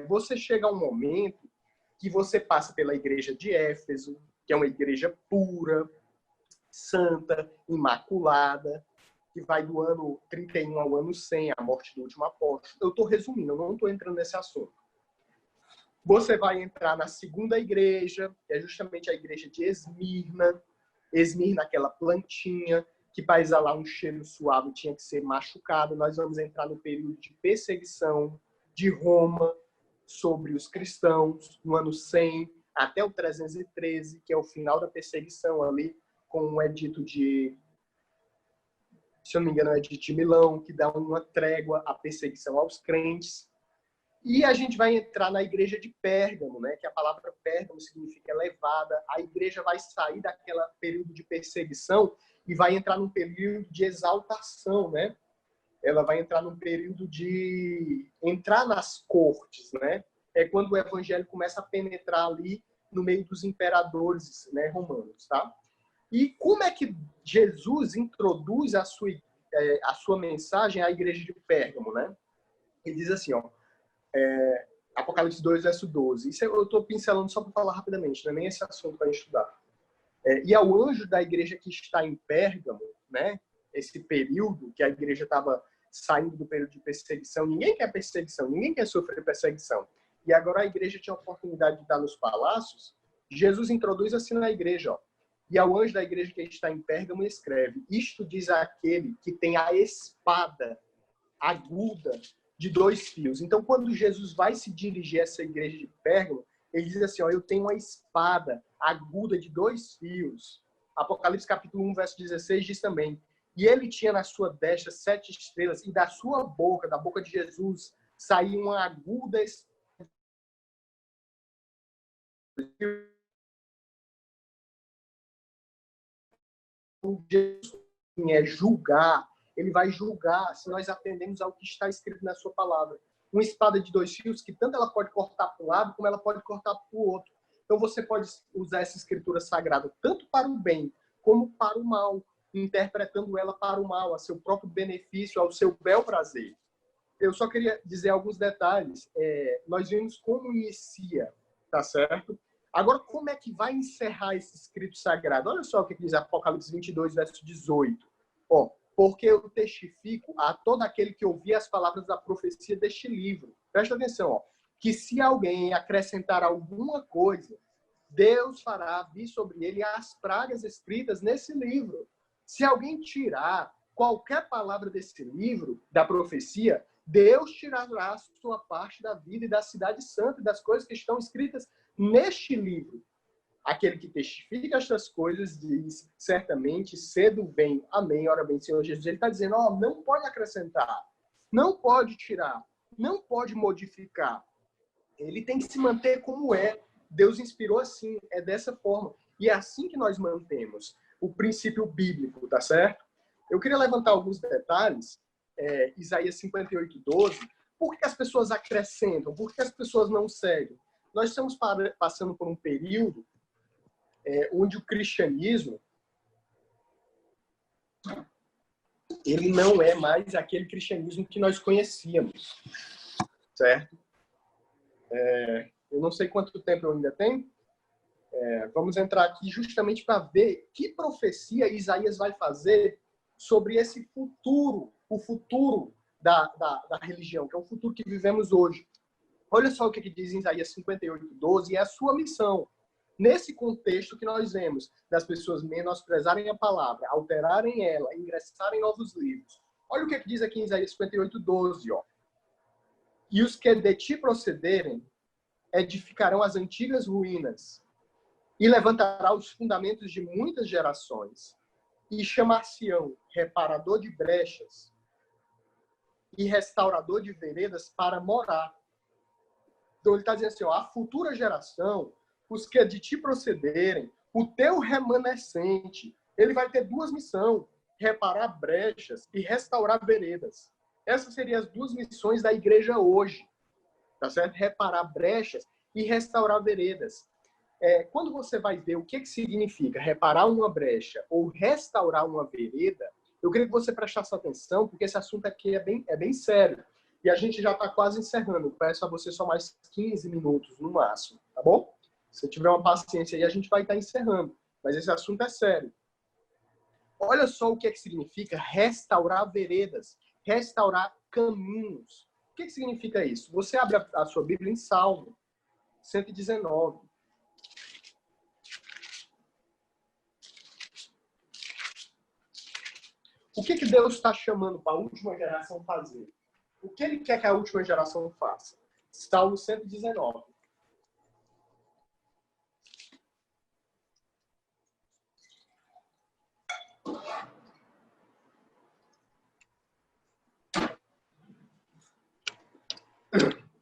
você chega a um momento que você passa pela igreja de Éfeso, que é uma igreja pura, santa, imaculada, que vai do ano 31 ao ano 100, a morte do último apóstolo. Eu estou resumindo, eu não estou entrando nesse assunto. Você vai entrar na segunda igreja, que é justamente a igreja de Esmirna. Esmirna, aquela plantinha que para exalar um cheiro suave tinha que ser machucada. Nós vamos entrar no período de perseguição de Roma sobre os cristãos, no ano 100 até o 313, que é o final da perseguição ali, com o edito de, se eu não me engano, o edito de Milão, que dá uma trégua à perseguição aos crentes. E a gente vai entrar na igreja de Pérgamo, né? Que a palavra Pérgamo significa elevada. A igreja vai sair daquele período de perseguição e vai entrar num período de exaltação, né? Ela vai entrar num período de entrar nas cortes, né? É quando o evangelho começa a penetrar ali no meio dos imperadores, né, romanos, tá? E como é que Jesus introduz a sua mensagem à igreja de Pérgamo, né? Ele diz assim, ó, Apocalipse 2, verso 12. Isso eu estou pincelando só para falar rapidamente, não é nem esse assunto para estudar. E ao anjo da igreja que está em Pérgamo, né? Esse período que a igreja estava saindo do período de perseguição, ninguém quer perseguição, ninguém quer sofrer perseguição. E agora a igreja tinha a oportunidade de estar nos palácios. Jesus introduz assim na igreja, ó. E ao anjo da igreja que está em Pérgamo escreve: isto diz aquele que tem a espada aguda de 2 fios. Então, quando Jesus vai se dirigir a essa igreja de Pérgamo, ele diz assim, ó, eu tenho uma espada aguda de 2 fios. Apocalipse capítulo 1, verso 16 diz também, e ele tinha na sua destra 7 estrelas, e da sua boca, da boca de Jesus, saía uma aguda espada. Jesus julgar, ele vai julgar se nós atendemos ao que está escrito na sua palavra. Uma espada de 2 fios que tanto ela pode cortar para um lado como ela pode cortar para o outro. Então você pode usar essa escritura sagrada tanto para o bem como para o mal, interpretando ela para o mal, a seu próprio benefício, ao seu bel prazer. Eu só queria dizer alguns detalhes. Nós vimos como inicia, tá certo? Agora, como é que vai encerrar esse escrito sagrado? Olha só o que diz Apocalipse 22, verso 18. Ó, porque eu testifico a todo aquele que ouvir as palavras da profecia deste livro. Presta atenção, ó. Que se alguém acrescentar alguma coisa, Deus fará vir sobre ele as pragas escritas nesse livro. Se alguém tirar, qualquer palavra desse livro, da profecia, Deus tirará a sua parte da vida e da cidade santa e das coisas que estão escritas neste livro. Aquele que testifica estas coisas diz, certamente, cedo vem. Amém. Ora bem, Senhor Jesus, ele está dizendo, não pode acrescentar, não pode tirar, não pode modificar. Ele tem que se manter como é. Deus inspirou assim, é dessa forma. E é assim que nós mantemos o princípio bíblico, tá certo? Eu queria levantar alguns detalhes, Isaías 58:12. Por que as pessoas acrescentam? Por que as pessoas não seguem? Nós estamos passando por um período onde o cristianismo ele não é mais aquele cristianismo que nós conhecíamos, certo? Eu não sei quanto tempo eu ainda tenho. Vamos entrar aqui justamente para ver que profecia Isaías vai fazer sobre esse futuro, o futuro da religião, que é o futuro que vivemos hoje. Olha só o que diz em Isaías 58:12, é a sua missão. Nesse contexto que nós vemos, das pessoas menosprezarem a palavra, alterarem ela, ingressarem em novos livros. Olha o que diz aqui em Isaías 58:12, ó. E os que de ti procederem edificarão as antigas ruínas e levantará os fundamentos de muitas gerações e chamar-se-ão reparador de brechas e restaurador de veredas para morar. Então ele está dizendo assim, a futura geração, os que de ti procederem, o teu remanescente, ele vai ter duas missões, reparar brechas e restaurar veredas. Essas seriam as duas missões da igreja hoje, tá certo? Reparar brechas e restaurar veredas. Quando você vai ver o que significa reparar uma brecha ou restaurar uma vereda, eu queria que você prestasse atenção, porque esse assunto aqui é bem sério. E a gente já está quase encerrando. Peço a você só mais 15 minutos no máximo, tá bom? Se tiver uma paciência aí, a gente vai estar encerrando. Mas esse assunto é sério. Olha só o que significa restaurar veredas, restaurar caminhos. O que significa isso? Você abre a sua Bíblia em Salmo 119. O que Deus está chamando para a última geração fazer? O que Ele quer que a última geração faça? Salmo 119.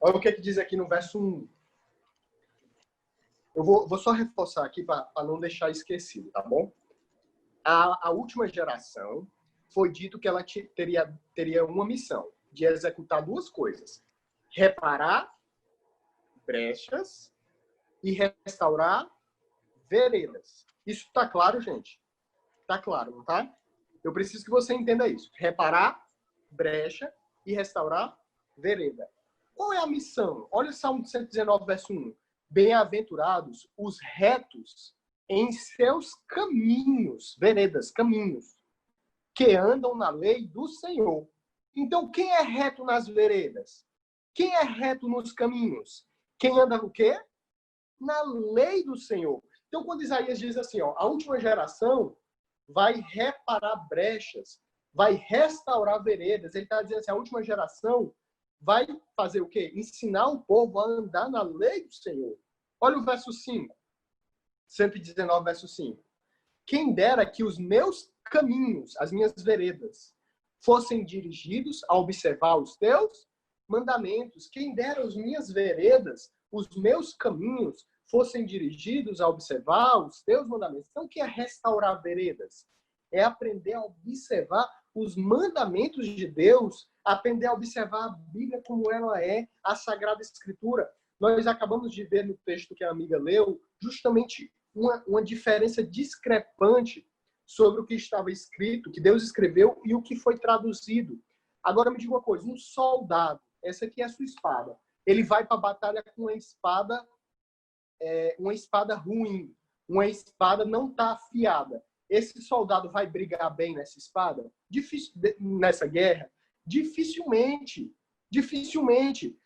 Olha o que diz aqui no verso 1. Eu vou só reforçar aqui para não deixar esquecido, tá bom? A última geração foi dito que ela teria uma missão de executar duas coisas. Reparar brechas e restaurar veredas. Isso está claro, gente? Está claro, não tá? Eu preciso que você entenda isso. Reparar brecha e restaurar vereda. Qual é a missão? Olha o Salmo 119, verso 1. Bem-aventurados os retos em seus caminhos, veredas, caminhos, que andam na lei do Senhor. Então, quem é reto nas veredas? Quem é reto nos caminhos? Quem anda no quê? Na lei do Senhor. Então, quando Isaías diz assim, a última geração vai reparar brechas, vai restaurar veredas, ele está dizendo assim, a última geração vai fazer o quê? Ensinar o povo a andar na lei do Senhor. Olha o verso 5. 119, verso 5. Quem dera que os meus caminhos, as minhas veredas, fossem dirigidos a observar os teus mandamentos. Quem dera as minhas veredas, os meus caminhos, fossem dirigidos a observar os teus mandamentos. Então, o que é restaurar veredas? É aprender a observar os mandamentos de Deus, aprender a observar a Bíblia como ela é, a Sagrada Escritura. Nós acabamos de ver no texto que a amiga leu, justamente uma diferença discrepante sobre o que estava escrito, que Deus escreveu e o que foi traduzido. Agora me diga uma coisa, um soldado, essa aqui é a sua espada, ele vai para a batalha com uma espada ruim, uma espada não está afiada. Esse soldado vai brigar bem nessa espada? Nessa guerra? Dificilmente. Dificilmente.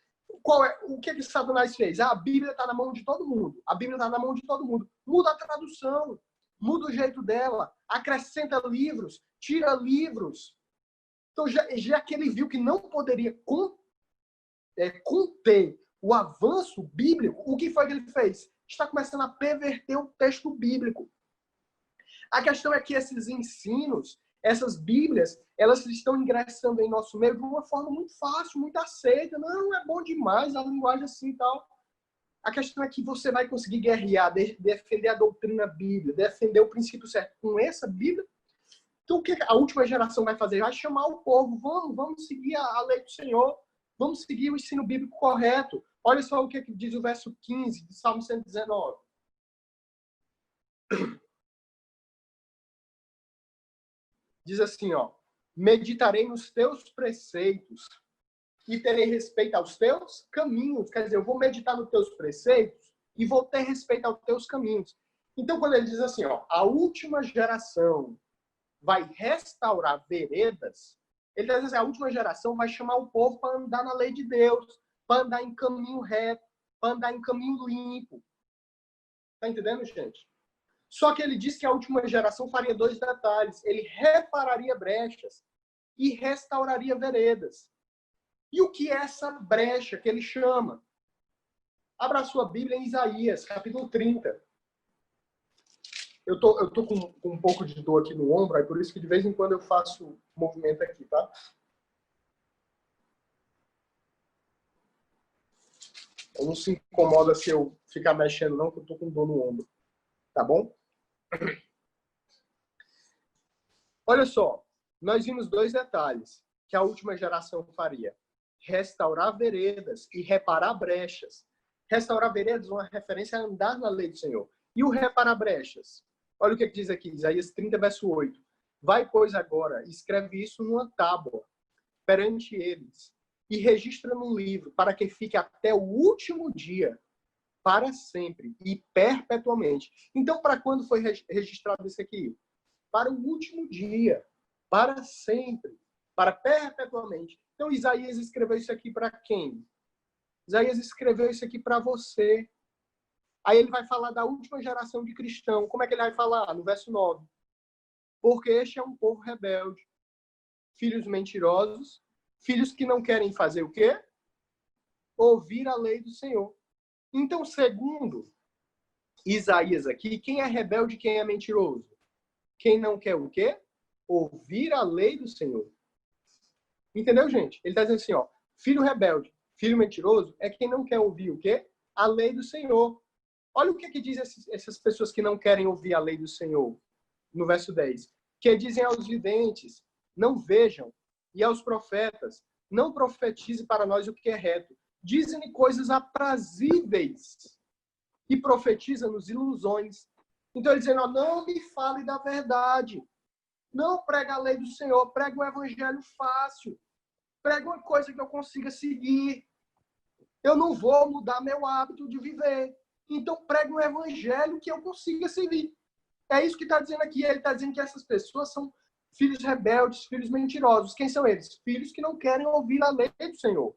O que Satanás fez? A Bíblia está na mão de todo mundo. A Bíblia está na mão de todo mundo. Muda a tradução. muda o jeito dela, acrescenta livros, tira livros. Então, já que ele viu que não poderia conter o avanço bíblico, o que foi que ele fez? Está começando a perverter o texto bíblico. A questão é que esses ensinos, essas bíblias, elas estão ingressando em nosso meio de uma forma muito fácil, muito aceita. Não, é bom demais a linguagem assim e tal. A questão é que você vai conseguir guerrear, defender a doutrina bíblica, defender o princípio certo com essa Bíblia. Então, o que a última geração vai fazer? Vai chamar o povo, vamos seguir a lei do Senhor, vamos seguir o ensino bíblico correto. Olha só o que diz o verso 15 de Salmo 119. Diz assim, ó, meditarei nos teus preceitos e terei respeito aos teus caminhos. Quer dizer, eu vou meditar nos teus preceitos e vou ter respeito aos teus caminhos. Então, quando ele diz assim, ó, a última geração vai restaurar veredas, ele diz assim, a última geração vai chamar o povo para andar na lei de Deus, para andar em caminho reto, para andar em caminho limpo. Tá entendendo, gente? Só que ele diz que a última geração faria 2 detalhes. Ele repararia brechas e restauraria veredas. E o que é essa brecha que ele chama? Abra a sua Bíblia em Isaías, capítulo 30. Eu tô com um pouco de dor aqui no ombro, é por isso que de vez em quando eu faço movimento aqui, tá? Eu não se incomoda se eu ficar mexendo não, que eu tô com dor no ombro. Tá bom? Olha só, nós vimos 2 detalhes que a última geração faria. Restaurar veredas e reparar brechas. Restaurar veredas é uma referência a andar na lei do Senhor. E o reparar brechas? Olha o que diz aqui, Isaías 30, verso 8. Vai, pois, agora, escreve isso numa tábua perante eles e registra num livro para que fique até o último dia, para sempre e perpetuamente. Então, para quando foi registrado isso aqui? Para o último dia, para sempre, para perpetuamente. Então, Isaías escreveu isso aqui para quem? Isaías escreveu isso aqui para você. Aí ele vai falar da última geração de cristão. Como é que ele vai falar? No verso 9. Porque este é um povo rebelde, filhos mentirosos, filhos que não querem fazer o quê? Ouvir a lei do Senhor. Então, segundo Isaías aqui, quem é rebelde e quem é mentiroso? Quem não quer o quê? Ouvir a lei do Senhor. Entendeu, gente? Ele está dizendo assim, ó, filho rebelde, filho mentiroso, é quem não quer ouvir o quê? A lei do Senhor. Olha o que diz essas pessoas que não querem ouvir a lei do Senhor. No verso 10. Que dizem aos videntes, não vejam, e aos profetas, não profetize para nós o que é reto. Dizem coisas aprazíveis e profetiza-nos ilusões. Então ele dizendo, não me fale da verdade. Não prega a lei do Senhor, prega o evangelho fácil. Prega uma coisa que eu consiga seguir. Eu não vou mudar meu hábito de viver. Então prega um evangelho que eu consiga seguir. É isso que está dizendo aqui. Ele está dizendo que essas pessoas são filhos rebeldes, filhos mentirosos. Quem são eles? Filhos que não querem ouvir a lei do Senhor.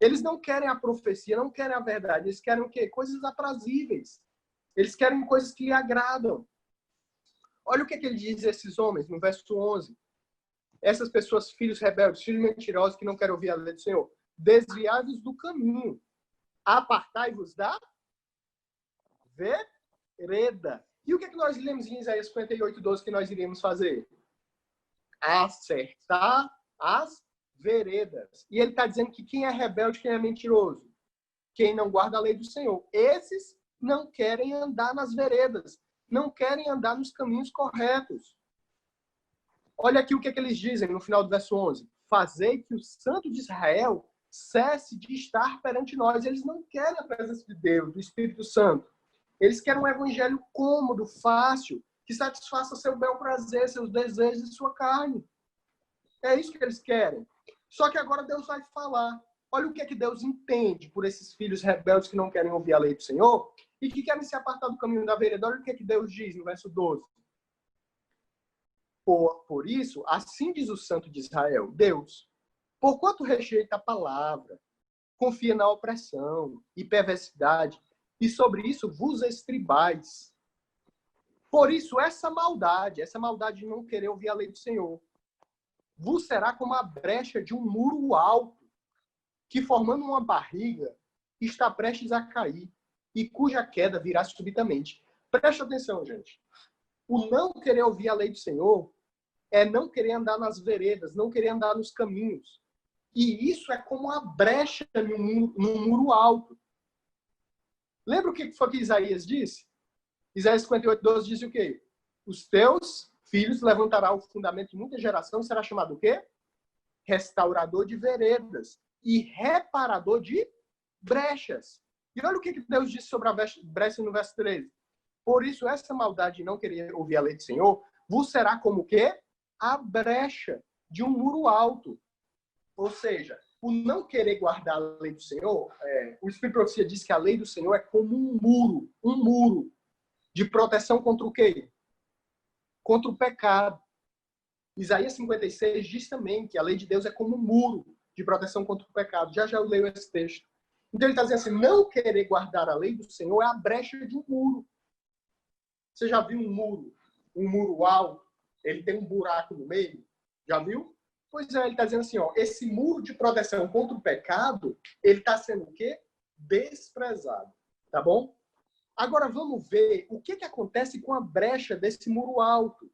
Eles não querem a profecia, não querem a verdade. Eles querem o quê? Coisas aprazíveis. Eles querem coisas que lhe agradam. Olha o que ele diz a esses homens no verso 11. Essas pessoas, filhos rebeldes, filhos mentirosos, que não querem ouvir a lei do Senhor. Desviados do caminho. Apartai-vos da vereda. E o que nós lemos em Isaías 58, 12 que nós iremos fazer? Acertar as veredas. E ele está dizendo que quem é rebelde, quem é mentiroso? Quem não guarda a lei do Senhor. Esses não querem andar nas veredas. Não querem andar nos caminhos corretos. Olha aqui o que eles dizem no final do verso 11. Fazei que o Santo de Israel cesse de estar perante nós. Eles não querem a presença de Deus, do Espírito Santo. Eles querem um evangelho cômodo, fácil, que satisfaça seu bel prazer, seus desejos e sua carne. É isso que eles querem. Só que agora Deus vai falar. Olha o que Deus entende por esses filhos rebeldes que não querem ouvir a lei do Senhor e que querem se apartar do caminho da vereda. Olha o que Deus diz no verso 12. Por isso, assim diz o Santo de Israel, Deus, porquanto rejeita a palavra, confia na opressão e perversidade, e sobre isso vos estribais. Por isso, essa maldade de não querer ouvir a lei do Senhor, vos será como a brecha de um muro alto, que formando uma barriga, está prestes a cair, e cuja queda virá subitamente. Preste atenção, gente. O não querer ouvir a lei do Senhor é não querer andar nas veredas, não querer andar nos caminhos. E isso é como uma brecha num muro alto. Lembra o que foi que Isaías disse? Isaías 58:12 diz o quê? Os teus filhos levantarão o fundamento de muita geração, será chamado o quê? Restaurador de veredas e reparador de brechas. E olha o que Deus disse sobre a brecha no verso 13. Por isso, essa maldade de não querer ouvir a lei do Senhor vos será como o quê? A brecha de um muro alto. Ou seja, o não querer guardar a lei do Senhor, o Espírito de Profecia diz que a lei do Senhor é como um muro de proteção contra o quê? Contra o pecado. Isaías 56 diz também que a lei de Deus é como um muro de proteção contra o pecado. Já eu leio esse texto. Então ele está dizendo assim, não querer guardar a lei do Senhor é a brecha de um muro. Você já viu um muro alto? Ele tem um buraco no meio? Já viu? Pois é, ele está dizendo assim, ó, esse muro de proteção contra o pecado, ele está sendo o quê? Desprezado. Tá bom? Agora vamos ver o que acontece com a brecha desse muro alto.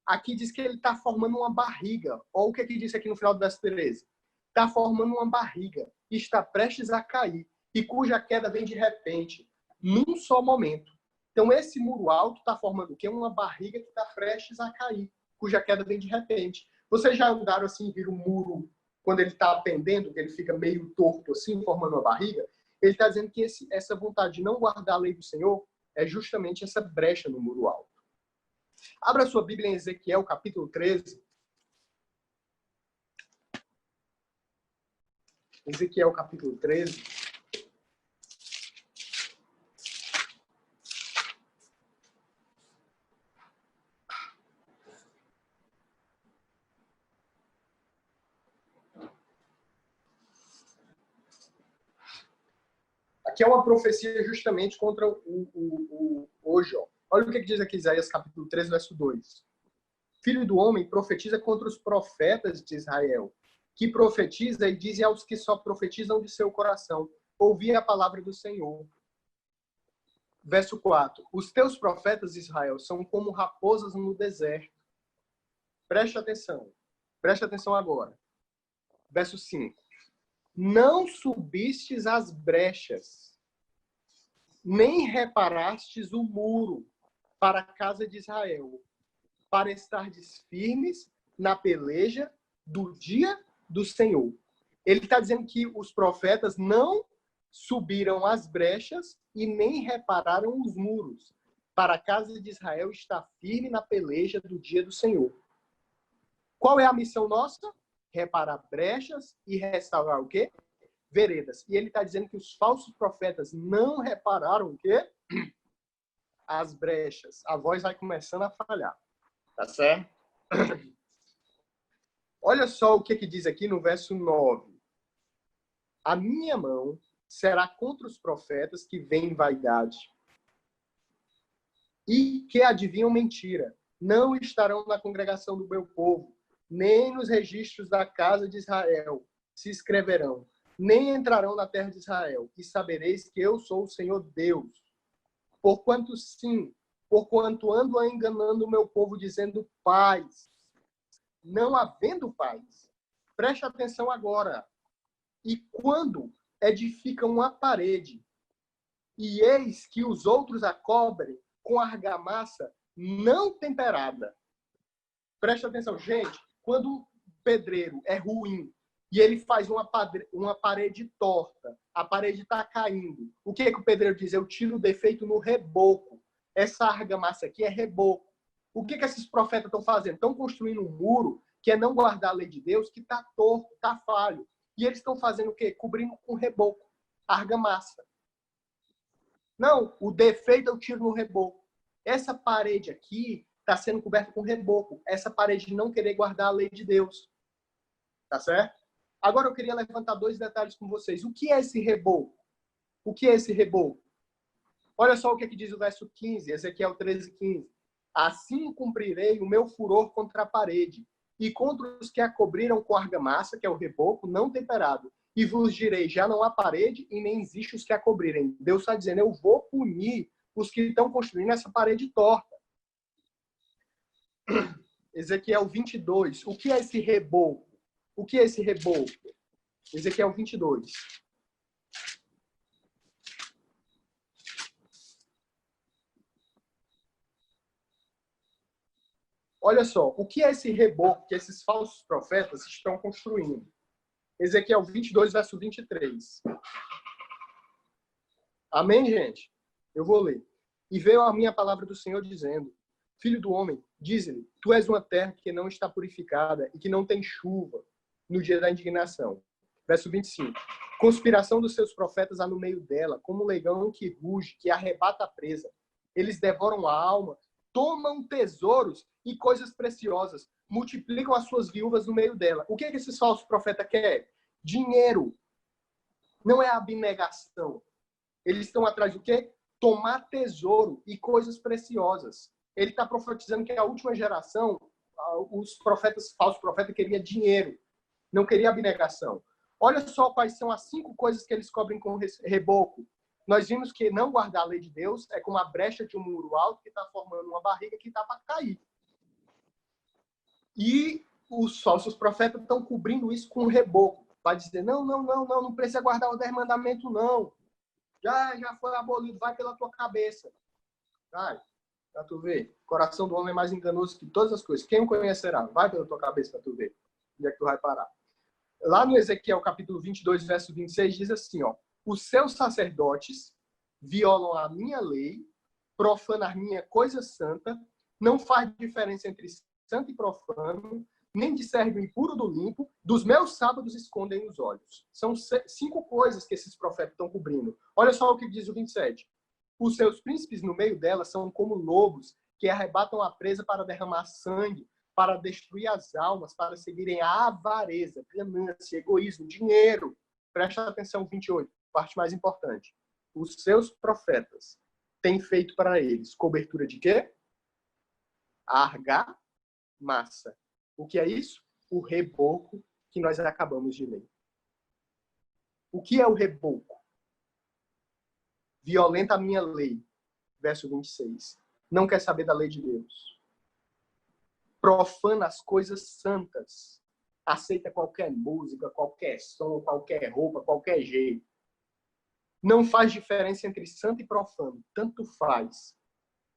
Aqui diz que ele está formando uma barriga. Olha o que diz aqui no final do verso 13. Está formando uma barriga. Está prestes a cair. E cuja queda vem de repente. Num só momento. Então esse muro alto está formando o quê? Uma barriga que está prestes a cair. Cuja queda vem de repente. Vocês já andaram assim, viram um muro, quando ele está pendendo, que ele fica meio torto assim, formando uma barriga? Ele está dizendo que essa vontade de não guardar a lei do Senhor é justamente essa brecha no muro alto. Abra sua Bíblia em Ezequiel, capítulo 13. Ezequiel, capítulo 13. Aqui é uma profecia justamente contra o Jó. Olha o que diz aqui Isaías capítulo 13, verso 2. Filho do homem, profetiza contra os profetas de Israel, que profetiza e diz aos que só profetizam de seu coração, ouvi a palavra do Senhor. Verso 4. Os teus profetas de Israel são como raposas no deserto. Preste atenção. Preste atenção agora. Verso 5. Não subistes as brechas, nem reparastes o muro para a casa de Israel, para estardes firmes na peleja do dia do Senhor. Ele está dizendo que os profetas não subiram as brechas e nem repararam os muros, para a casa de Israel estar firme na peleja do dia do Senhor. Qual é a missão nossa? Reparar brechas e restaurar o quê? Veredas. E ele está dizendo que os falsos profetas não repararam o quê? As brechas. A voz vai começando a falhar. Tá certo? Olha só o que diz aqui no verso 9. A minha mão será contra os profetas que veem vaidade e que adivinham mentira. Não estarão na congregação do meu povo, nem nos registros da casa de Israel se inscreverão, nem entrarão na terra de Israel. E sabereis que eu sou o Senhor Deus. Porquanto ando enganando o meu povo, dizendo paz, não havendo paz. Preste atenção agora. E quando edificam uma parede, e eis que os outros a cobrem com argamassa não temperada. Preste atenção, gente. Quando o pedreiro é ruim e ele faz uma parede torta, a parede está caindo, o que o pedreiro diz? Eu tiro o defeito no reboco. Essa argamassa aqui é reboco. O que esses profetas estão fazendo? Estão construindo um muro que é não guardar a lei de Deus, que está torto, está falho. E eles estão fazendo o quê? Cobrindo com reboco, argamassa. Não, o defeito eu tiro no reboco. Essa parede aqui está sendo coberta com reboco. Essa parede de não querer guardar a lei de Deus. Tá certo? Agora eu queria levantar 2 detalhes com vocês. O que é esse reboco? O que é esse reboco? Olha só o que diz o verso 15, Ezequiel 13:15. Assim cumprirei o meu furor contra a parede, e contra os que a cobriram com argamassa, que é o reboco, não temperado. E vos direi, já não há parede e nem existe os que a cobrirem. Deus está dizendo, eu vou punir os que estão construindo essa parede torta. Ezequiel 22. O que é esse reboco? O que é esse reboco? Ezequiel 22. Olha só, o que é esse reboco que esses falsos profetas estão construindo? Ezequiel 22, verso 23. Amém, gente? Eu vou ler. E veio a minha palavra do Senhor dizendo, filho do homem, diz-lhe, tu és uma terra que não está purificada e que não tem chuva no dia da indignação. Verso 25. Conspiração dos seus profetas há no meio dela, como um leão que ruge, que arrebata a presa. Eles devoram a alma, tomam tesouros e coisas preciosas, multiplicam as suas viúvas no meio dela. O que é que esses falsos profetas querem? Dinheiro. Não é abnegação. Eles estão atrás do quê? Tomar tesouro e coisas preciosas. Ele está profetizando que a última geração, os profetas, falsos profetas, queriam dinheiro, não queria abnegação. Olha só quais são as 5 coisas que eles cobrem com reboco. Nós vimos que não guardar a lei de Deus é como a brecha de um muro alto que está formando uma barriga que está para cair. E os falsos profetas estão cobrindo isso com reboco. Para dizer, não precisa guardar os 10 mandamentos, não. Já foi abolido, vai pela tua cabeça. Vai, para tu ver. O coração do homem é mais enganoso que todas as coisas. Quem o conhecerá? Vai pela tua cabeça para tu ver. Onde é que tu vai parar? Lá no Ezequiel, capítulo 22, verso 26, diz assim, ó. Os seus sacerdotes violam a minha lei, profanam a minha coisa santa, não faz diferença entre santo e profano, nem discerne o impuro do limpo, dos meus sábados escondem os olhos. São 5 coisas que esses profetas estão cobrindo. Olha só o que diz o 27. Os seus príncipes no meio dela são como lobos que arrebatam a presa para derramar sangue, para destruir as almas, para seguirem a avareza, ganância, egoísmo, dinheiro. Presta atenção, 28, parte mais importante. Os seus profetas têm feito para eles cobertura de quê? Argamassa. O que é isso? O reboco que nós acabamos de ler. O que é o reboco? Violenta a minha lei. Verso 26. Não quer saber da lei de Deus. Profana as coisas santas. Aceita qualquer música, qualquer som, qualquer roupa, qualquer jeito. Não faz diferença entre santo e profano. Tanto faz.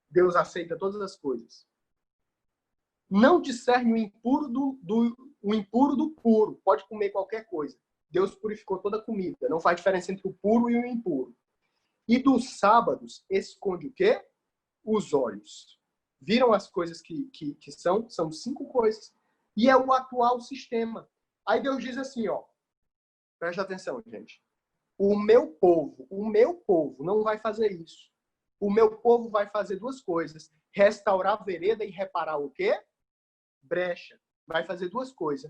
Deus aceita todas as coisas. Não discerne o impuro do puro. Pode comer qualquer coisa. Deus purificou toda a comida. Não faz diferença entre o puro e o impuro. E dos sábados, esconde o quê? Os olhos. Viram as coisas que são? São 5 coisas. E é o atual sistema. Aí Deus diz assim, ó. Presta atenção, gente. O meu povo não vai fazer isso. O meu povo vai fazer 2 coisas. Restaurar a vereda e reparar o quê? Brecha. Vai fazer 2 coisas.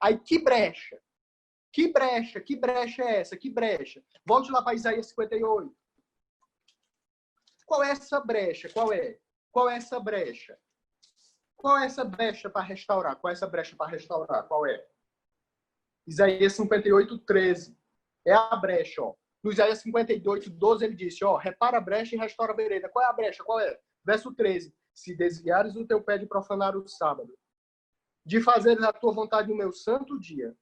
Aí, que brecha? Que brecha? Que brecha é essa? Que brecha? Volte lá para Isaías 58. Qual é essa brecha? Qual é? Qual é essa brecha? Qual é essa brecha para restaurar? Qual é essa brecha para restaurar? Qual é? Isaías 58, 13. É a brecha, ó. No Isaías 58, 12, ele disse, ó, repara a brecha e restaura a vereda. Qual é a brecha? Qual é? Verso 13. Se desviares o teu pé de profanar o sábado, de fazeres a tua vontade no meu santo dia,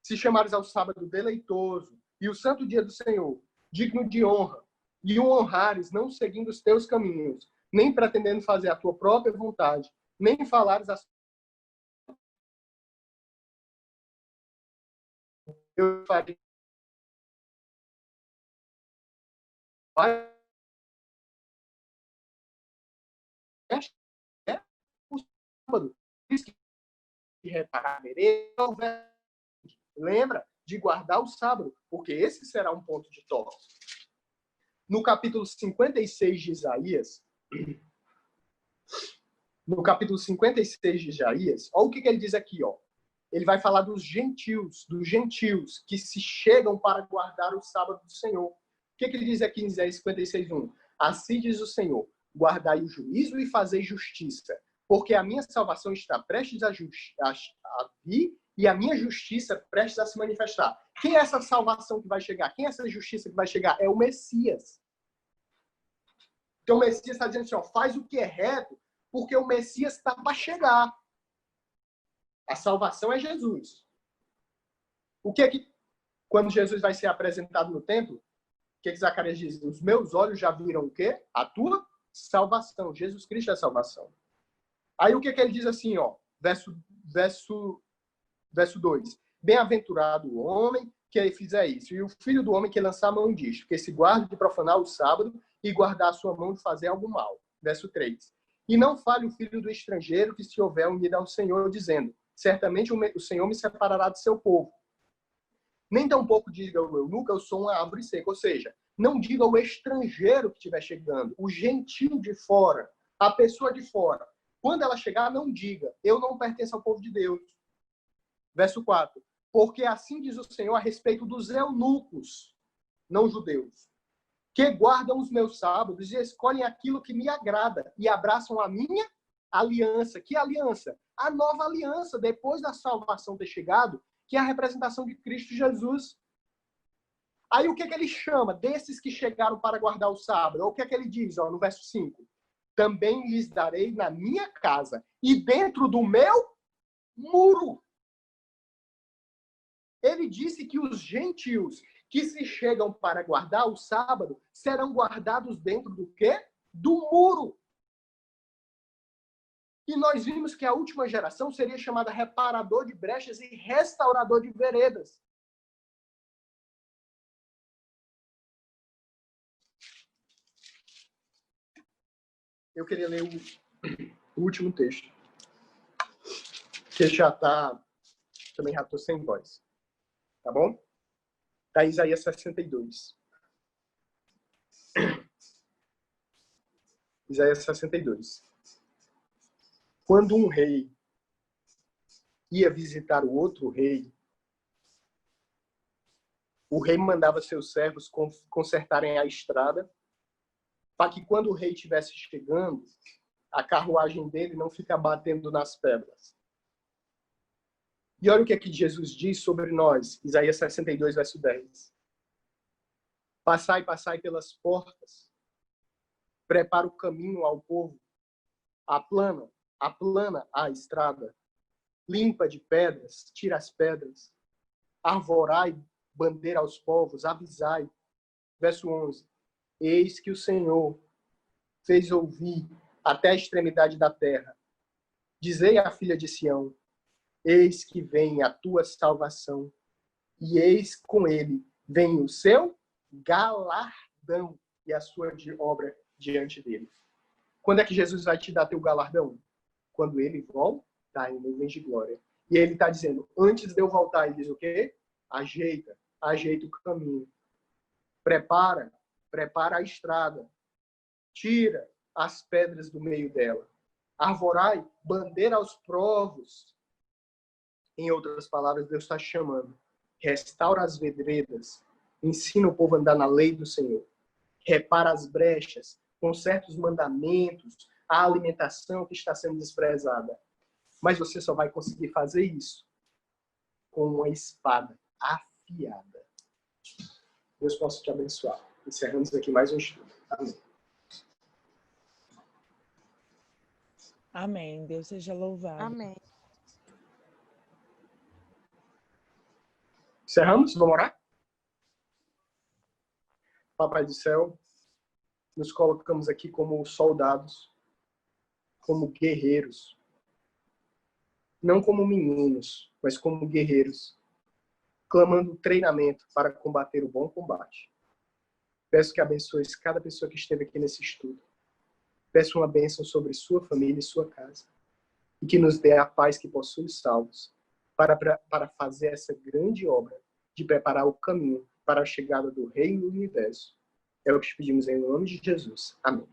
se chamares ao sábado deleitoso e o santo dia do Senhor, digno de honra, e o honrares, não seguindo os teus caminhos, nem pretendendo fazer a tua própria vontade, nem falares as eu farei o sábado. Reparar a lembra de guardar o sábado, porque esse será um ponto de toque. No capítulo 56 de Isaías, olha o que ele diz aqui, ó. Ele vai falar dos gentios que se chegam para guardar o sábado do Senhor. O que ele diz aqui em Isaías 56:1? Assim diz o Senhor: guardai o juízo e fazei justiça, porque a minha salvação está prestes a vir e a minha justiça prestes a se manifestar. Quem é essa salvação que vai chegar? Quem é essa justiça que vai chegar? É o Messias. Então o Messias está dizendo assim, ó, faz o que é reto, porque o Messias está para chegar. A salvação é Jesus. O que é que, quando Jesus vai ser apresentado no templo, o que Zacarias diz? Os meus olhos já viram o quê? A tua salvação. Jesus Cristo é a salvação. Aí o que ele diz assim, ó, verso 2. Bem-aventurado o homem que fizer isso, e o filho do homem que lançar a mão disto, que se guarde de profanar o sábado e guardar a sua mão de fazer algo mal. Verso 3. E não fale o filho do estrangeiro que se houver unido ao Senhor, dizendo, certamente o Senhor me separará do seu povo. Nem tampouco diga o eunuco, eu sou uma árvore seca. Ou seja, não diga o estrangeiro que estiver chegando, o gentil de fora, a pessoa de fora. Quando ela chegar, não diga, eu não pertenço ao povo de Deus. Verso 4. Porque assim diz o Senhor a respeito dos eunucos, não judeus, que guardam os meus sábados e escolhem aquilo que me agrada e abraçam a minha aliança. Que aliança? A nova aliança, depois da salvação ter chegado, que é a representação de Cristo Jesus. Aí o que ele chama desses que chegaram para guardar o sábado? O que ele diz, ó, no verso 5? Também lhes darei na minha casa e dentro do meu muro. Ele disse que os gentios que se chegam para guardar o sábado serão guardados dentro do quê? Do muro. E nós vimos que a última geração seria chamada reparador de brechas e restaurador de veredas. Eu queria ler o último texto. Que já está... Também já estou sem voz. Tá bom? Está Isaías 62. Isaías 62. Quando um rei ia visitar o outro rei, o rei mandava seus servos consertarem a estrada, para que quando o rei estivesse chegando, a carruagem dele não fique batendo nas pedras. E olha o que aqui Jesus diz sobre nós, Isaías 62, verso 10. Passai, passai pelas portas, prepara o caminho ao povo, aplana a estrada, limpa de pedras, tira as pedras, arvorai bandeira aos povos, avisai. Verso 11. Eis que o Senhor fez ouvir até a extremidade da terra. Dizei à filha de Sião, eis que vem a tua salvação, e eis com ele vem o seu galardão e a sua obra diante dele. Quando é que Jesus vai te dar teu galardão? Quando ele voltar em nuvens de glória. E ele está dizendo, antes de eu voltar, ele diz o quê? Ajeita o caminho. Prepara a estrada. Tira as pedras do meio dela. Arvorai bandeira aos povos. Em outras palavras, Deus está chamando. Restaura as veredas. Ensina o povo a andar na lei do Senhor. Repara as brechas. Conserta os mandamentos. A alimentação que está sendo desprezada. Mas você só vai conseguir fazer isso com uma espada afiada. Deus possa te abençoar. Encerramos aqui mais um estudo. Amém. Amém. Deus seja louvado. Amém. Encerramos? Vamos orar? Papai do céu, nos colocamos aqui como soldados, como guerreiros. Não como meninos, mas como guerreiros, clamando treinamento para combater o bom combate. Peço que abençoes cada pessoa que esteve aqui nesse estudo. Peço uma bênção sobre sua família e sua casa. E que nos dê a paz que possui os salvos para fazer essa grande obra de preparar o caminho para a chegada do Reino do Universo. É o que te pedimos em nome de Jesus. Amém.